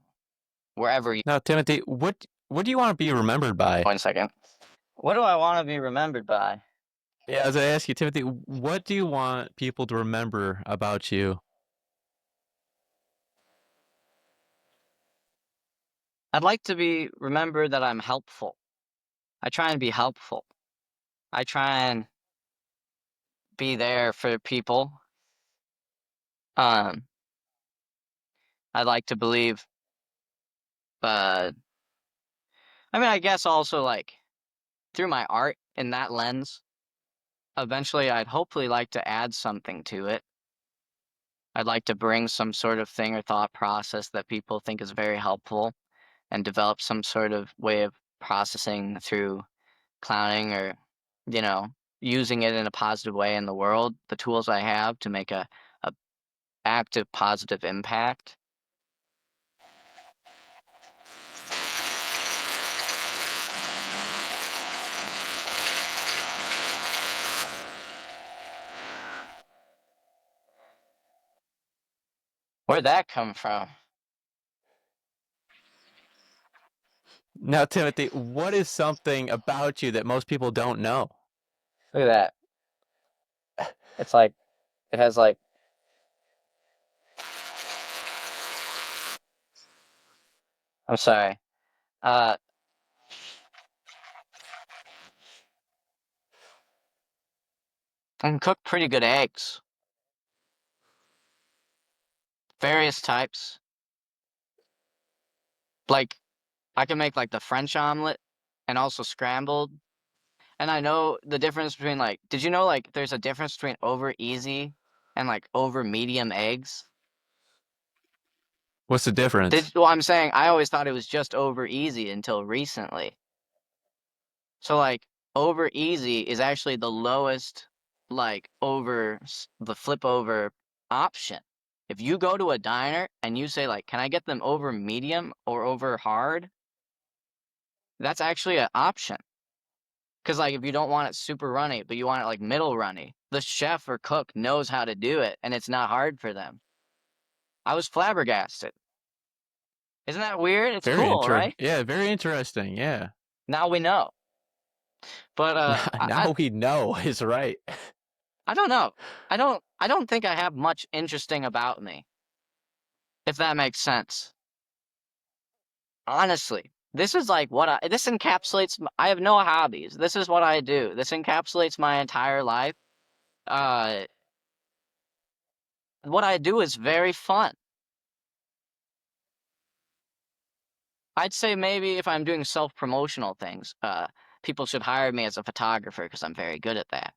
wherever you. no, Timothy. What do you want to be remembered by? 1 second. What do I want to be remembered by? Yeah, as I ask you, Timothy, what do you want people to remember about you? I'd like to be remember that I'm helpful. I try and be helpful. I try and be there for people. Um, I'd like to believe, uh, I mean, I guess also like through my art in that lens, eventually I'd hopefully like to add something to it. I'd like to bring some sort of thing or thought process that people think is very helpful and develop some sort of way of processing through clowning or, you know, using it in a positive way in the world, the tools I have to make a active positive impact. Where'd that come from? Now, Timothy, what is something about you that most people don't know? Look at that. It's like it has like I'm sorry. Uh I can cook pretty good eggs. Various types. Like I can make like the French omelet and also scrambled. And I know the difference between like did you know like there's a difference between over easy and like over medium eggs? What's the difference? Well, I'm saying I always thought it was just over easy until recently. So like over easy is actually the lowest like over the flip over option. If you go to a diner and you say like, "Can I get them over medium or over hard?" That's actually an option. Because like if you don't want it super runny, but you want it like middle runny, the chef or cook knows how to do it and it's not hard for them. I was flabbergasted. Isn't that weird? It's cool, right? Yeah, very interesting. Yeah. Now we know. But Now we know is right. I don't know. I don't think I have much interesting about me, if that makes sense. Honestly, this is like this encapsulates I have no hobbies. This is what I do. This encapsulates my entire life. Uh what I do is very fun. I'd say maybe if I'm doing self-promotional things, people should hire me as a photographer because I'm very good at that.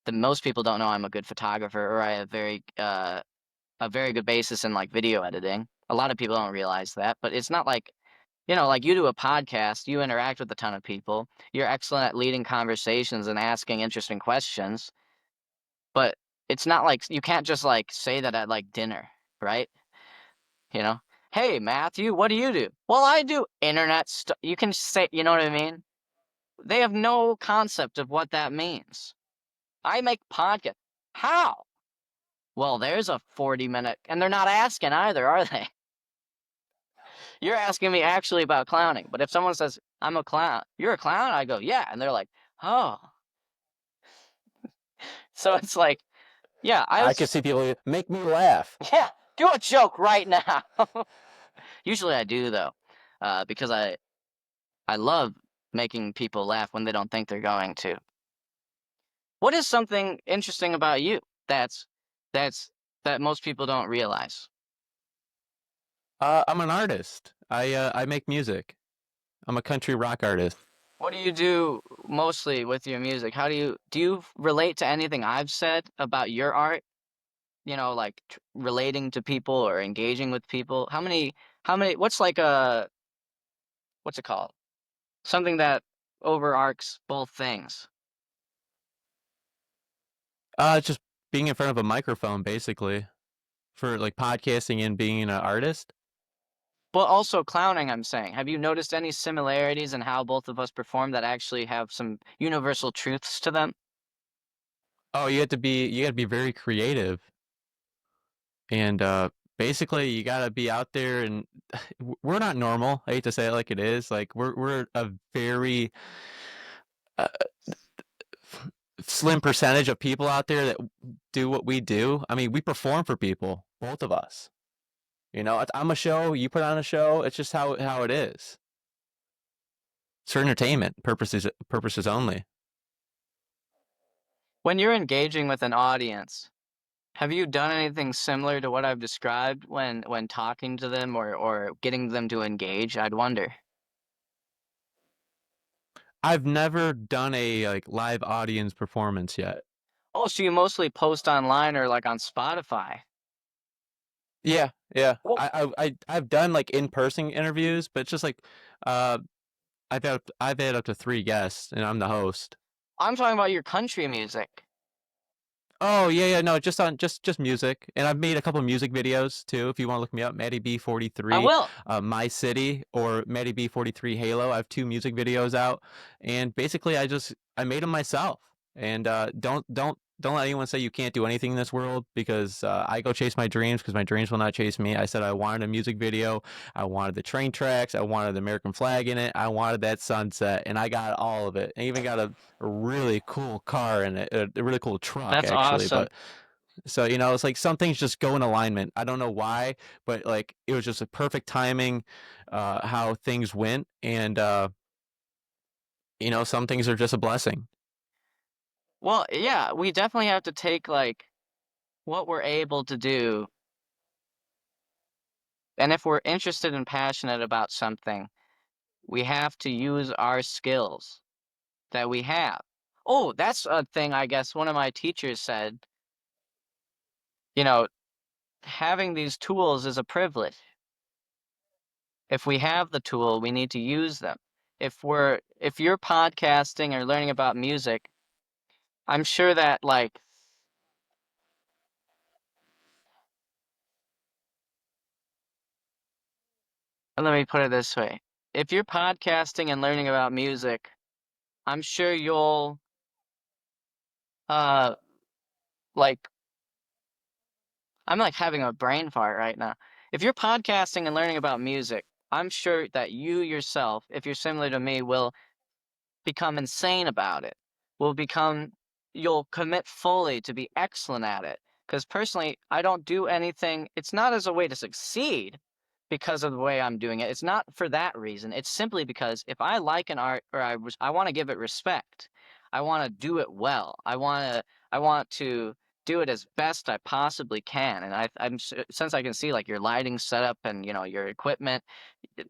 The most people don't know I'm a good photographer or I have a very good basis in like video editing. A lot of people don't realize that, but it's not like like you do a podcast, you interact with a ton of people. You're excellent at leading conversations and asking interesting questions, but it's not like you can't just like say that at like dinner, right? You know, hey Matthew, what do you do? Well, I do internet stuff. You can say, you know what I mean? They have no concept of what that means. I make podcast. How? Well, there's a 40-minute, and they're not asking either, are they? You're asking me actually about clowning, but if someone says, I'm a clown, you're a clown? I go, yeah. And they're like, oh. So it's like, yeah, I I can was, see people make me laugh. yeah, do a joke right now. Usually I do though, because I love making people laugh when they don't think they're going to. What is something interesting about you that's that most people don't realize? I'm an artist. I make music. I'm a country rock artist. What do you do mostly with your music? How do you relate to anything I've said about your art? Like relating to people or engaging with people. How many, what's like what's it called? Something that overarcs both things. Just being in front of a microphone, basically, for like podcasting and being an artist. But also clowning, I'm saying. Have you noticed any similarities in how both of us perform that actually have some universal truths to them? Oh, you got to be very creative, and basically you got to be out there. And we're not normal. I hate to say it like it is. Like we're a very uh, slim percentage of people out there that do what we do. I mean, we perform for people, both of us. You know, I'm a show. You put on a show. It's just how it is. It's for entertainment purposes only. When you're engaging with an audience, have you done anything similar to what I've described when talking to them or getting them to engage? I'd wonder. I've never done a like live audience performance yet. Oh, so you mostly post online or like on Spotify? Yeah, yeah. Well, I've done like in-person interviews, but it's just like uh I've had up to 3 guests and I'm the host. I'm talking about your country music. Oh yeah, yeah, no, just music, and I've made a couple music videos too. If you want to look me up, Matty I B43, will. My City, or Matty B43 Halo. I have 2 music videos out, and basically I made them myself. And don't let anyone say you can't do anything in this world because I go chase my dreams because my dreams will not chase me. I said I wanted a music video, I wanted the train tracks, I wanted the American flag in it, I wanted that sunset, and I got all of it. I even got a really cool car and a really cool truck That's actually. awesome. But so it's like some things just go in alignment. I don't know why, but like it was just a perfect timing, how things went, and some things are just a blessing. Well, yeah, we definitely have to take like what we're able to do, and if we're interested and passionate about something, we have to use our skills that we have. Oh, that's a thing I guess one of my teachers said, you know, having these tools is a privilege. If we have the tool, we need to use them. If you're podcasting or learning about music, I'm sure that like let me put it this way. If you're podcasting and learning about music, I'm sure you'll uh like I'm like having a brain fart right now. If you're podcasting and learning about music, I'm sure that you yourself, if you're similar to me, will become insane about it. Will become you'll commit fully to be excellent at it. Because personally, I don't do anything. It's not as a way to succeed because of the way I'm doing it. It's not for that reason. It's simply because if I like an art or I want to give it respect, I want to do it well. I want to do it as best I possibly can. And since I can see like your lighting setup and your equipment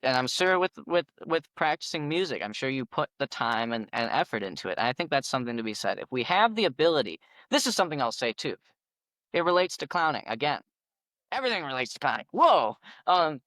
and I'm sure with practicing music, I'm sure you put the time and effort into it. And I think that's something to be said. If we have the ability, this is something I'll say too. It relates to clowning. Again, everything relates to clowning. Whoa. Um,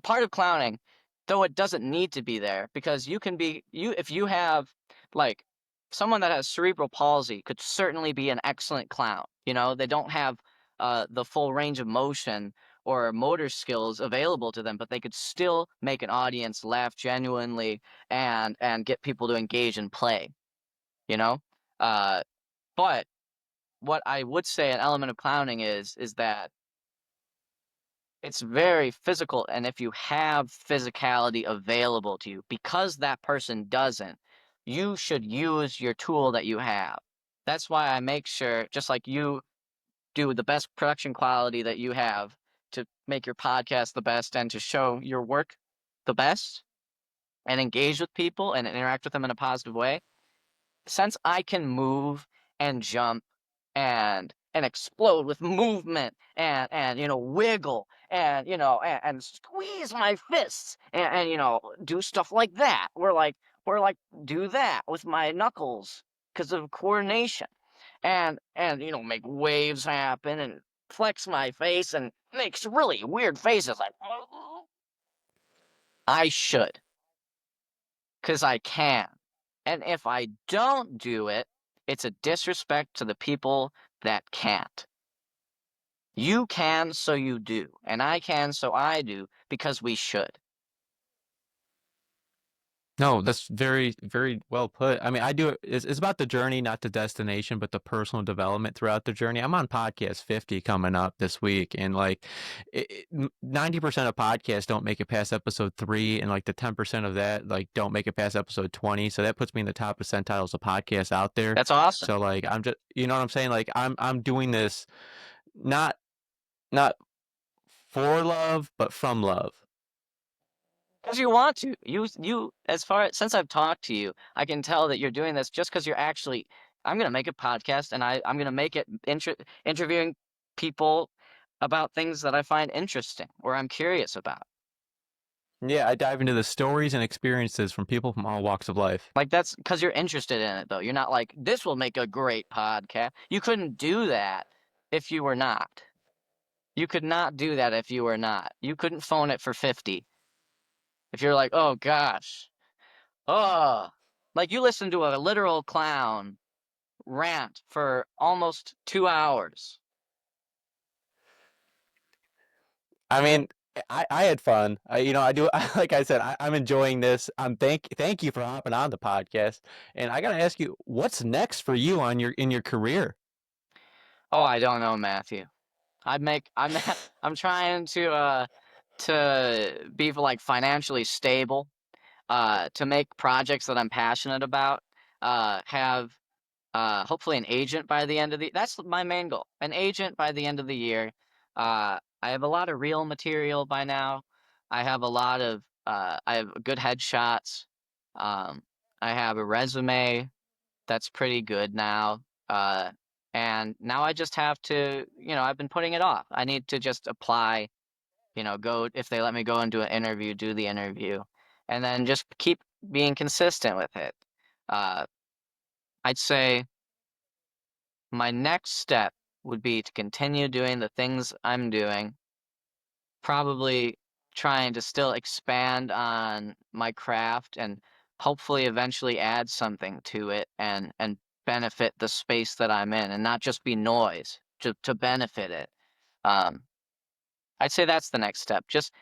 Part of clowning, though it doesn't need to be there, because you can be you if you have like someone that has cerebral palsy could certainly be an excellent clown. They don't have the full range of motion or motor skills available to them, but they could still make an audience laugh genuinely and get people to engage and play, you know? Uh, but what I would say an element of clowning is that it's very physical, and if you have physicality available to you, because that person doesn't, you should use your tool that you have. That's why I make sure, just like you do the best production quality that you have to make your podcast the best and to show your work the best and engage with people and interact with them in a positive way, since I can move and jump and explode with movement and wiggle and squeeze my fists and do stuff like that. We're like do that with my knuckles because of coordination and make waves happen and flex my face and makes really weird faces like I should because I can. And if I don't do it, it's a disrespect to the people that can't. You can, so you do, and I can, so I do, because we should. No, that's very, very well put. I mean, I do it. It's about the journey, not the destination, but the personal development throughout the journey. I'm on podcast 50 coming up this week, and like 90% of podcasts don't make it past episode 3, and like the 10% of that like don't make it past episode 20. So that puts me in the top percentiles of podcasts out there. That's awesome. So like I'm just, you know what I'm saying? Like I'm doing this not not For love, but from love. 'Cause you want to. You as far since I've talked to you, I can tell that you're doing this just because 'cause you're actually I'm gonna make a podcast, and I'm gonna make it interviewing people about things that I find interesting or I'm curious about. Yeah, I dive into the stories and experiences from people from all walks of life. Like, that's because 'cause you're interested in it, though. You're not like, "This will make a great podcast." You couldn't do that if you were not. You could not do that if you were not. You couldn't phone it for 50 if you're like, "Oh gosh. Oh." Like, you listen to a literal clown rant for almost 2 hours. I mean, I had fun. I do. Like I said, I'm enjoying this. Thank you for hopping on the podcast. And I gotta ask you, what's next for you on your in your career? Oh, I don't know, Matthew. I'm I'm trying to be, like, financially stable, to make projects that I'm passionate about, have hopefully an agent by the end of the that's my main goal, an agent by the end of the year. I have a lot of real material by now. I have good headshots. Um, I have a resume that's pretty good now. Uh, and now I just have to, I've been putting it off. I need to just apply, go if they let me go and do an interview, do the interview, and then just keep being consistent with it. Uh, I'd say my next step would be to continue doing the things I'm doing, probably trying to still expand on my craft and hopefully eventually add something to it and benefit the space that I'm in and not just be noise to benefit it. Um, I'd say that's the next step. Just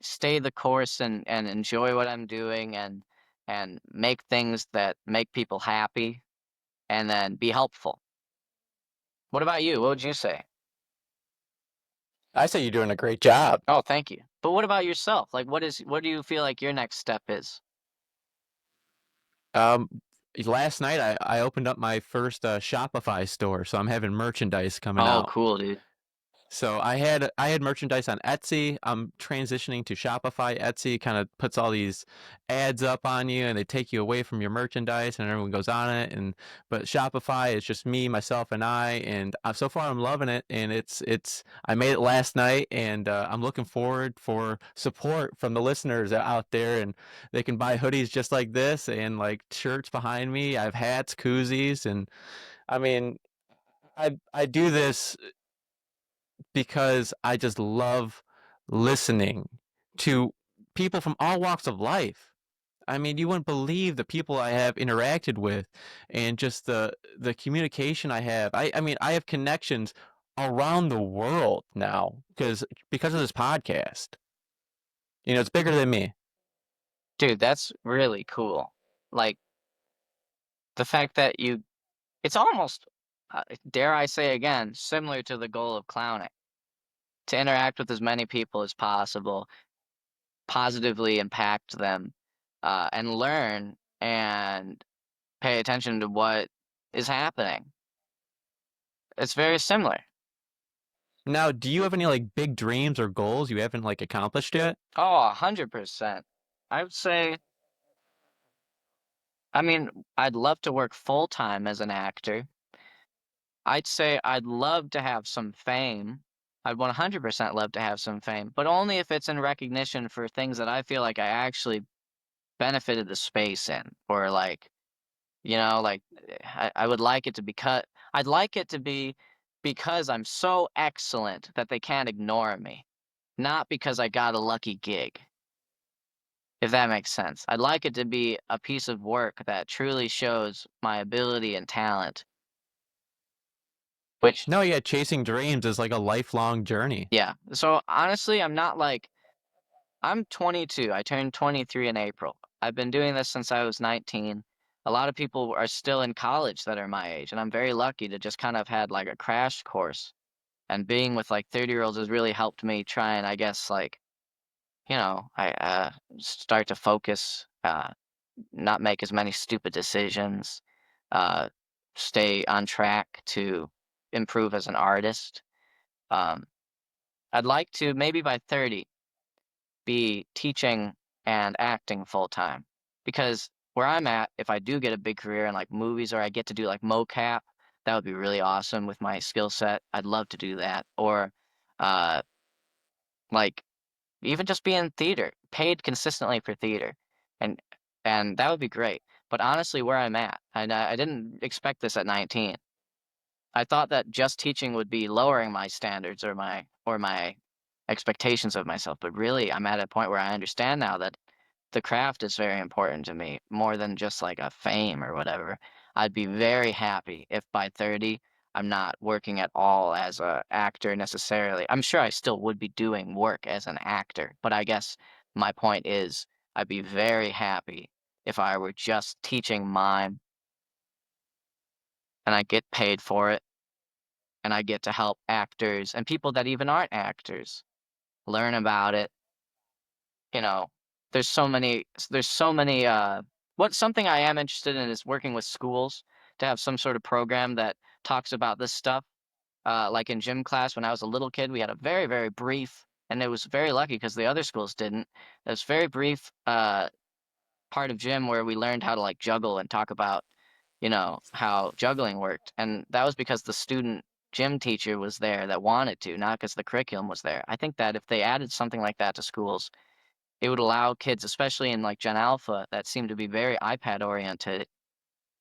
stay the course and enjoy what I'm doing and make things that make people happy and then be helpful. What about you? What would you say? I say you're doing a great job. Oh, thank you. But what about yourself? Like, what do you feel like your next step is? Um, Last night I opened up my first Shopify store, so I'm having merchandise coming Oh, out. cool, dude. So I had merchandise on Etsy. I'm transitioning to Shopify. Etsy kind of puts all these ads up on you and they take you away from your merchandise and everyone goes on it but Shopify is just me, myself and I and so far I'm loving it and it's I made it last night and I'm looking forward for support from the listeners out there and they can buy hoodies just like this and like shirts behind me. I have hats, koozies and I mean I do this because I just love listening to people from all walks of life. I mean, you wouldn't believe the people I have interacted with and just the communication I have. I mean, I have connections around the world now because of this podcast. It's bigger than me. Dude, that's really cool. Like, the fact that it's almost, dare I say again, similar to the goal of clowning, to interact with as many people as possible, positively impact them, and learn and pay attention to what is happening. It's very similar. Now, do you have any like big dreams or goals you haven't like accomplished yet? Oh, 100%. I would say, I mean, I'd love to work full time as an actor. I'd say I'd love to have some fame. I'd 100% love to have some fame, but only if it's in recognition for things that I feel like I actually benefited the space in, or like, I would like it to be cut. I'd like it to be because I'm so excellent that they can't ignore me, not because I got a lucky gig, if that makes sense. I'd like it to be a piece of work that truly shows my ability and talent, which No, yeah, chasing dreams is like a lifelong journey. yeah. So honestly, I'm not like I'm 22. I turned 23 in April. I've been doing this since I was 19. A lot of people are still in college that are my age, and I'm very lucky to just kind of had like a crash course. And being with like 30-year-olds has really helped me try and I guess like, I start to focus, not make as many stupid decisions, uh, stay on track to improve as an artist. Um, I'd like to maybe by 30 be teaching and acting full time. Because where I'm at, if I do get a big career in like movies or I get to do like mocap, that would be really awesome with my skill set. I'd love to do that. Or uh like even just be in theater, paid consistently for theater. And and that would be great. But honestly, where I'm at, and I didn't expect this at 19. I thought that just teaching would be lowering my standards or my expectations of myself, but really I'm at a point where I understand now that the craft is very important to me more than just like a fame or whatever. I'd be very happy if by 30 I'm not working at all as a actor necessarily. I'm sure I still would be doing work as an actor, but I guess my point is I'd be very happy if I were just teaching mime and I get paid for it and I get to help actors and people that even aren't actors learn about it. You know, there's so many what something I am interested in is working with schools to have some sort of program that talks about this stuff. Like in gym class when I was a little kid, we had a very, very brief, and it was very lucky because the other schools didn't. It was very brief part of gym where we learned how to like juggle and talk about, how juggling worked. And that was because the student gym teacher was there that wanted to, not because the curriculum was there. I think that if they added something like that to schools, it would allow kids, especially in like Gen Alpha, that seem to be very iPad oriented,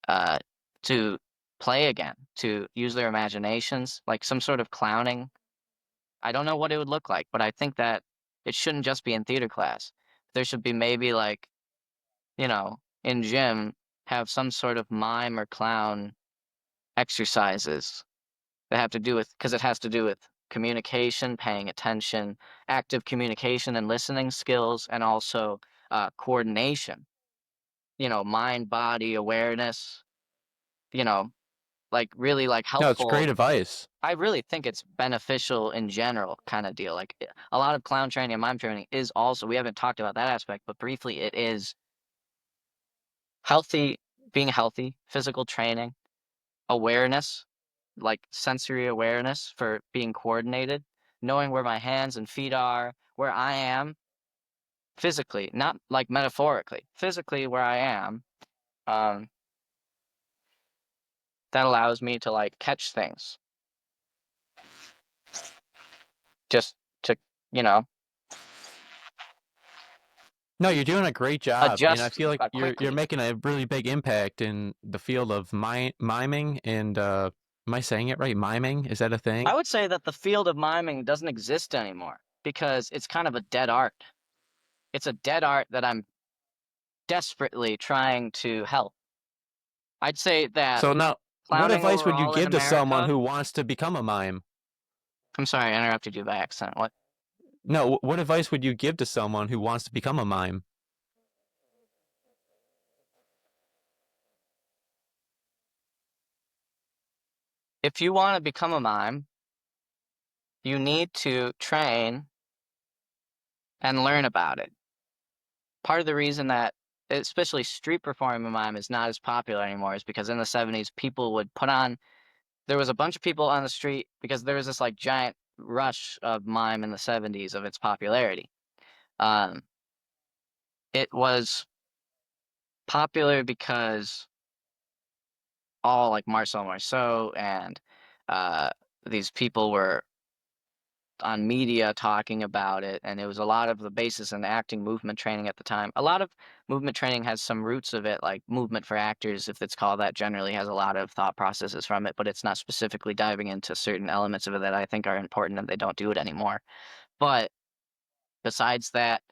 uh, to play again, to use their imaginations, like some sort of clowning. I don't know what it would look like, but I think that it shouldn't just be in theater class. There should be maybe like, in gym, have some sort of mime or clown exercises that have to do with, because it has to do with communication, paying attention, active communication and listening skills, and also coordination, mind body awareness, you know, like really like No, it's great helpful. advice. I really think it's beneficial in general kind of deal. Like a lot of clown training and mime training is also, we haven't talked about that aspect, but briefly it is healthy, being healthy, physical training, awareness, like sensory awareness for being coordinated, knowing where my hands and feet are, where I am physically, not like metaphorically, physically where I am. Um, that allows me to like catch things just to, you know, No, you're doing a great job, and I adjust feel like you're quickly. making a really big impact in the field of miming and am I saying it right? Miming, is that a I thing? would say that the field of miming doesn't exist anymore because it's kind of a dead art. It's a dead art that I'm desperately trying to help. I'd say that So now, what clowning advice would you overall in give to someone America. who wants to become a mime? I'm sorry, I interrupted you by accident. What? No, what advice would you give to someone who wants to become a mime? If you want to become a mime, you need to train and learn about it. Part of the reason that especially street performing mime is not as popular anymore is because in the 70s people would put on, there was a bunch of people on the street because there was this like giant rush of mime in the 70s of its popularity. Um, it was popular because all like Marcel Marceau and uh, these people were on media talking about it, and it was a lot of the basis in acting movement training at the time. A lot of movement training has some roots of it, like movement for actors, if it's called that, generally has a lot of thought processes from it, but it's not specifically diving into certain elements of it that I think are important, and they don't do it anymore. But besides that,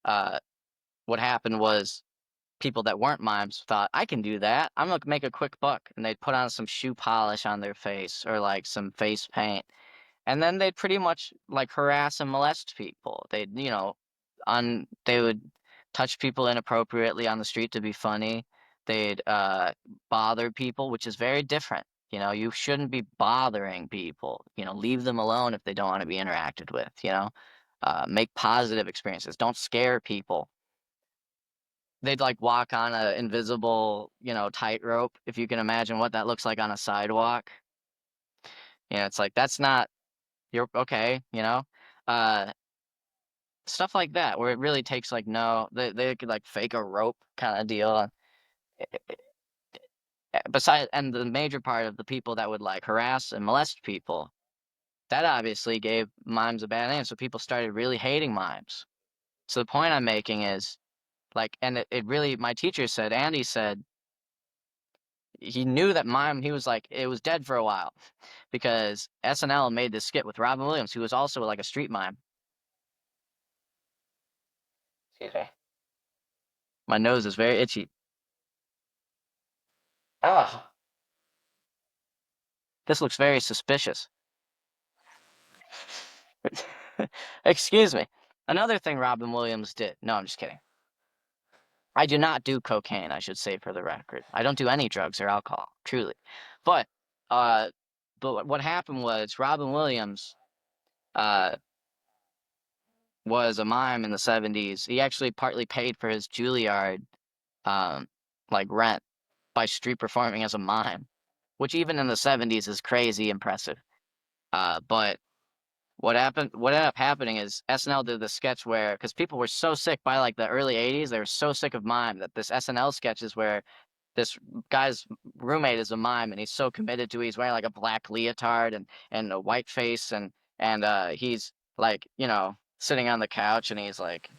uh, what happened was people that weren't mimes thought, I can do that. I'm gonna make a quick buck. And they'd put on some shoe polish on their face or like some face paint. And then they'd pretty much like harass and molest people. They would touch people inappropriately on the street to be funny. They'd bother people, which is very different. You shouldn't be bothering people. Leave them alone if they don't want to be interacted with, make positive experiences. Don't scare people. They'd like walk on a invisible, tightrope, if you can imagine what that looks like on a sidewalk. It's like that's not you're okay. Uh, Stuff like that, where it really takes like no, they could like fake a rope kind of deal. Besides, and the major part of the people that would like harass and molest people, that obviously gave mimes a bad name. So people started really hating mimes. So the point I'm making is like, and it really, my teacher said, Andy said, he knew that mime, he was like, it was dead for a while because SNL made this skit with Robin Williams, who was also like a street mime. Excuse me. My nose is very itchy. Ah, this looks very suspicious. Excuse me. Another thing Robin Williams did. No, I'm just kidding. I do not do cocaine, I should say for the record. I don't do any drugs or alcohol, truly. But uh but what happened was Robin Williams uh was a mime in the 70s. He actually partly paid for his Juilliard um like rent by street performing as a mime, which even in the 70s is crazy impressive. But what ended up happening is SNL did the sketch where, because people were so sick by like the early 80s, they were so sick of mime that this SNL sketch is where this guy's roommate is a mime and he's so committed to it. He's wearing like a black leotard and a white face and he's like, sitting on the couch and he's like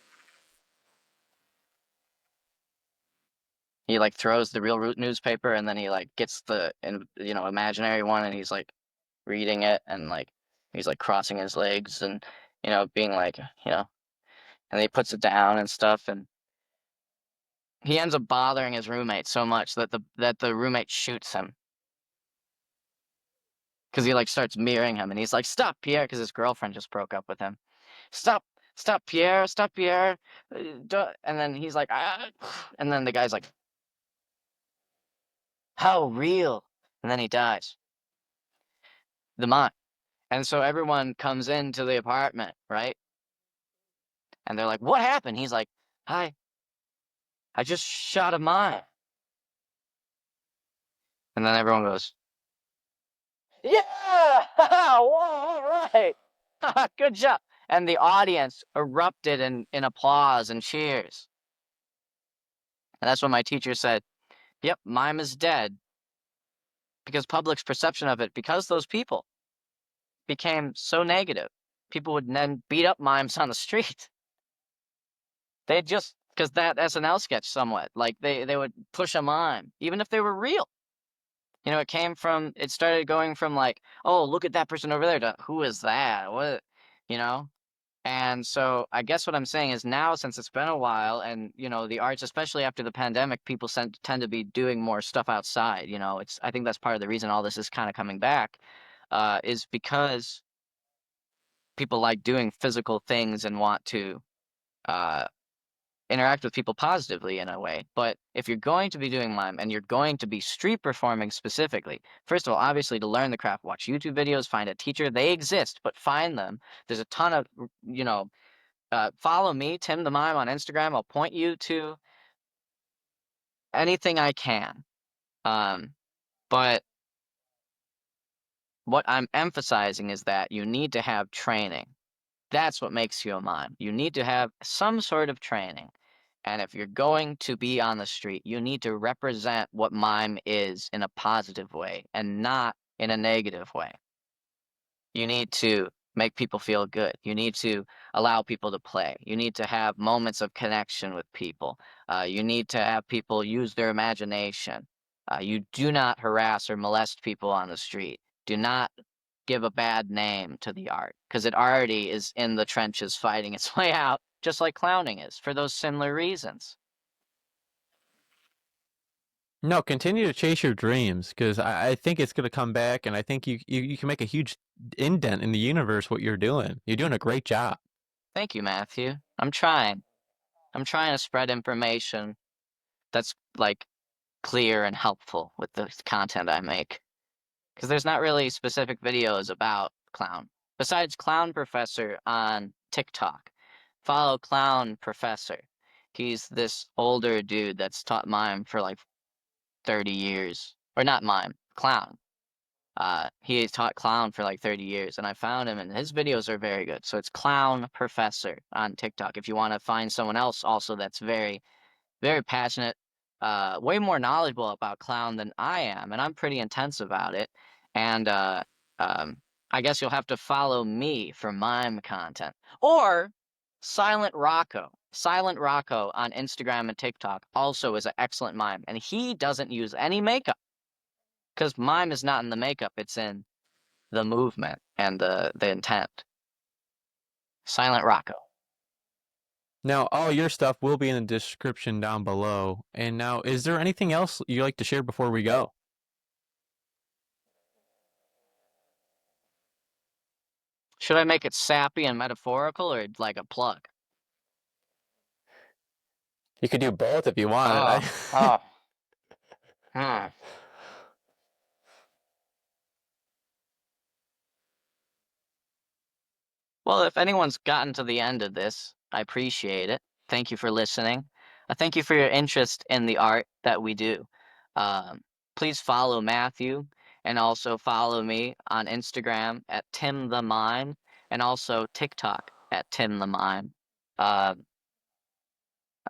he like throws the real root newspaper and then he like gets the imaginary one and he's like reading it and like he's like crossing his legs and being like and then he puts it down and stuff and he ends up bothering his roommate so much that the roommate shoots him because he like starts mirroring him and he's like, "Stop, Pierre," because his girlfriend just broke up with him. "Stop, stop, Pierre, stop, Pierre." And then he's like, "Ah," and then the guy's like, "How real?" And then he dies. The mime. And so everyone comes into the apartment, right? And they're like, "What happened?" He's like, "Hi, I just shot a mime." And then everyone goes, "Yeah! Whoa, all right. Good job." And the audience erupted in applause and cheers. And that's when my teacher said, "Yep, mime is dead because public's perception of it, because those people became so negative. People would then beat up mimes on the street. They just, because that SNL sketch somewhat, like they would push a mime, even if they were real. It started going from like, oh, look at that person over there, to who is that? What, you know? And so I guess what I'm saying is now, since it's been a while, and the arts, especially after the pandemic, people tend to be doing more stuff outside. I think that's part of the reason all this is kind of coming back, is because people like doing physical things and want to uh, interact with people positively in a way. But if you're going to be doing mime and you're going to be street performing specifically, first of all, obviously to learn the craft, watch YouTube videos, find a teacher. They exist, but find them. There's a ton of, follow me, Tim the Mime, on Instagram. I'll point you to anything I can. Um, but what I'm emphasizing is that you need to have training. That's what makes you a mime. You need to have some sort of training. And if you're going to be on the street, you need to represent what mime is in a positive way and not in a negative way. You need to make people feel good. You need to allow people to play. You need to have moments of connection with people. You need to have people use their imagination. You do not harass or molest people on the street. Do not give a bad name to the art because it already is in the trenches fighting its way out, just like clowning is, for those similar reasons. No, continue to chase your dreams because I think it's going to come back, and I think you can make a huge indent in the universe. What you're doing, you're doing a great job. Thank you, Matthew. I'm trying. I'm trying to spread information that's like clear and helpful with the content I make. Because there's not really specific videos about clown. Besides Clown Professor on TikTok. Follow Clown Professor. He's this older dude that's taught mime for like 30 years. Or not mime, clown. He taught clown for like 30 years, and I found him, and his videos are very good. So it's Clown Professor on TikTok. If you want to find someone else also that's very, very passionate, way more knowledgeable about clown than I am, and I'm pretty intense about it. And um, I guess you'll have to follow me for mime content or Silent Rocco. Silent Rocco on Instagram and TikTok also is an excellent mime, and he doesn't use any makeup because mime is not in the makeup; it's in the movement and the intent. Silent Rocco. Now, all your stuff will be in the description down below. And now, is there anything else you'd like to share before we go? Should I make it sappy and metaphorical or like a plug? You could do both if you want. Oh, oh, hmm. Well, if anyone's gotten to the end of this, I appreciate it. Thank you for listening. Thank you for your interest in the art that we do. Um, Please follow Matthew and also follow me on Instagram at Tim the Mime and also TikTok at Tim the Mime. Uh,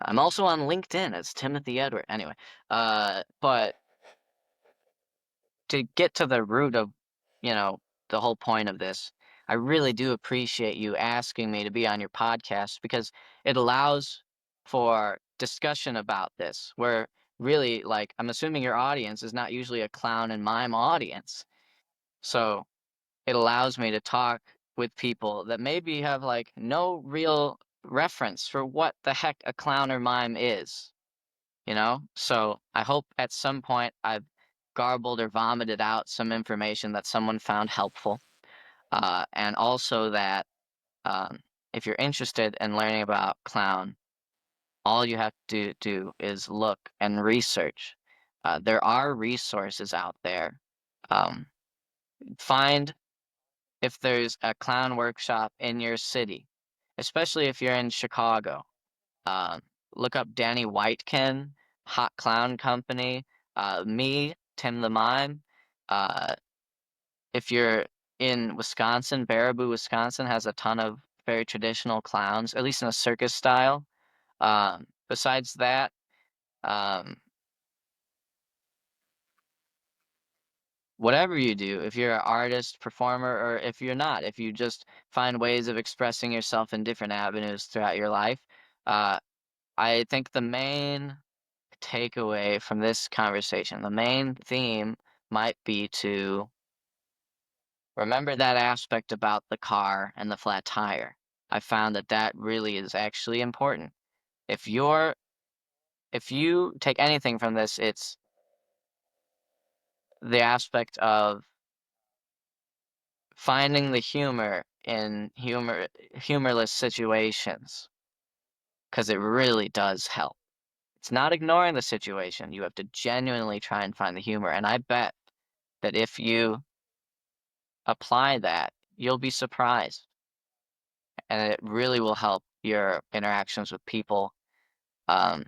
I'm also on LinkedIn as Timothy Edward. Anyway, but to get to the root of, you know, the whole point of this, I really do appreciate you asking me to be on your podcast because it allows for discussion about this, where really, like, I'm assuming your audience is not usually a clown and mime audience. So it allows me to talk with people that maybe have like no real reference for what the heck a clown or mime is, you know? So I hope at some point I've garbled or vomited out some information that someone found helpful. And also that um, if you're interested in learning about clown, all you have to do is look and research. There are resources out there. Um, find if there's a clown workshop in your city, especially if you're in Chicago. Um, Look up Danny Whitekin, Hot Clown Company, me, Tim the Mime. Uh, if you're in Wisconsin, Baraboo, Wisconsin has a ton of very traditional clowns, at least in a circus style. Besides that, um, whatever you do, if you're an artist, performer, or if you're not, if you just find ways of expressing yourself in different avenues throughout your life, uh, I think the main takeaway from this conversation, the main theme might be to remember that aspect about the car and the flat tire. I found that that really is actually important. If you're if you take anything from this, it's the aspect of finding the humor in humorless situations because it really does help. It's not ignoring the situation. You have to genuinely try and find the humor. And I bet that if you apply that, you'll be surprised. And it really will help your interactions with people, um,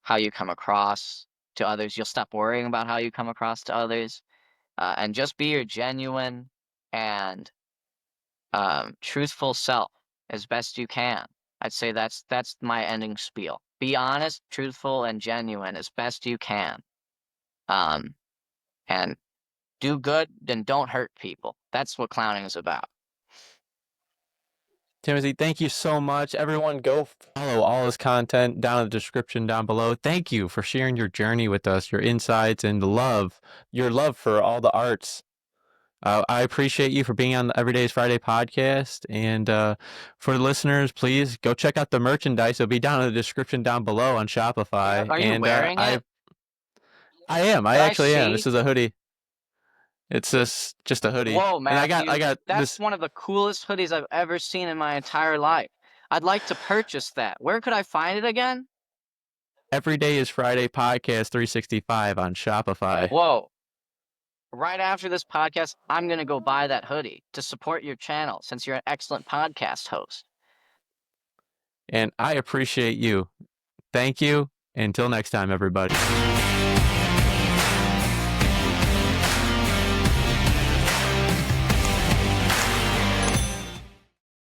how you come across to others. You'll stop worrying about how you come across to others, and just be your genuine and truthful self as best you can. I'd say that's my ending spiel. Be honest, truthful, and genuine as best you can. Um, and do good, then don't hurt people. That's what clowning is about. Timothy, thank you so much. Everyone, go follow all his content down in the description down below. Thank you for sharing your journey with us, your insights, and your love for all the arts. I appreciate you for being on the Everyday's Friday podcast. And for the listeners, please go check out the merchandise. It'll be down in the description down below on Shopify. Are you And wearing it? I am. I Can I actually am. see? This is a hoodie. It's just a hoodie. Whoa, And I Matthew. got That's this one of the coolest hoodies I've ever seen in my entire life. I'd like to purchase that. Where could I find it again? Everyday is Friday podcast 365 on Shopify. Whoa. Right after this podcast, I'm going to go buy that hoodie to support your channel since you're an excellent podcast host. And I appreciate you. Thank you. Until next time, everybody.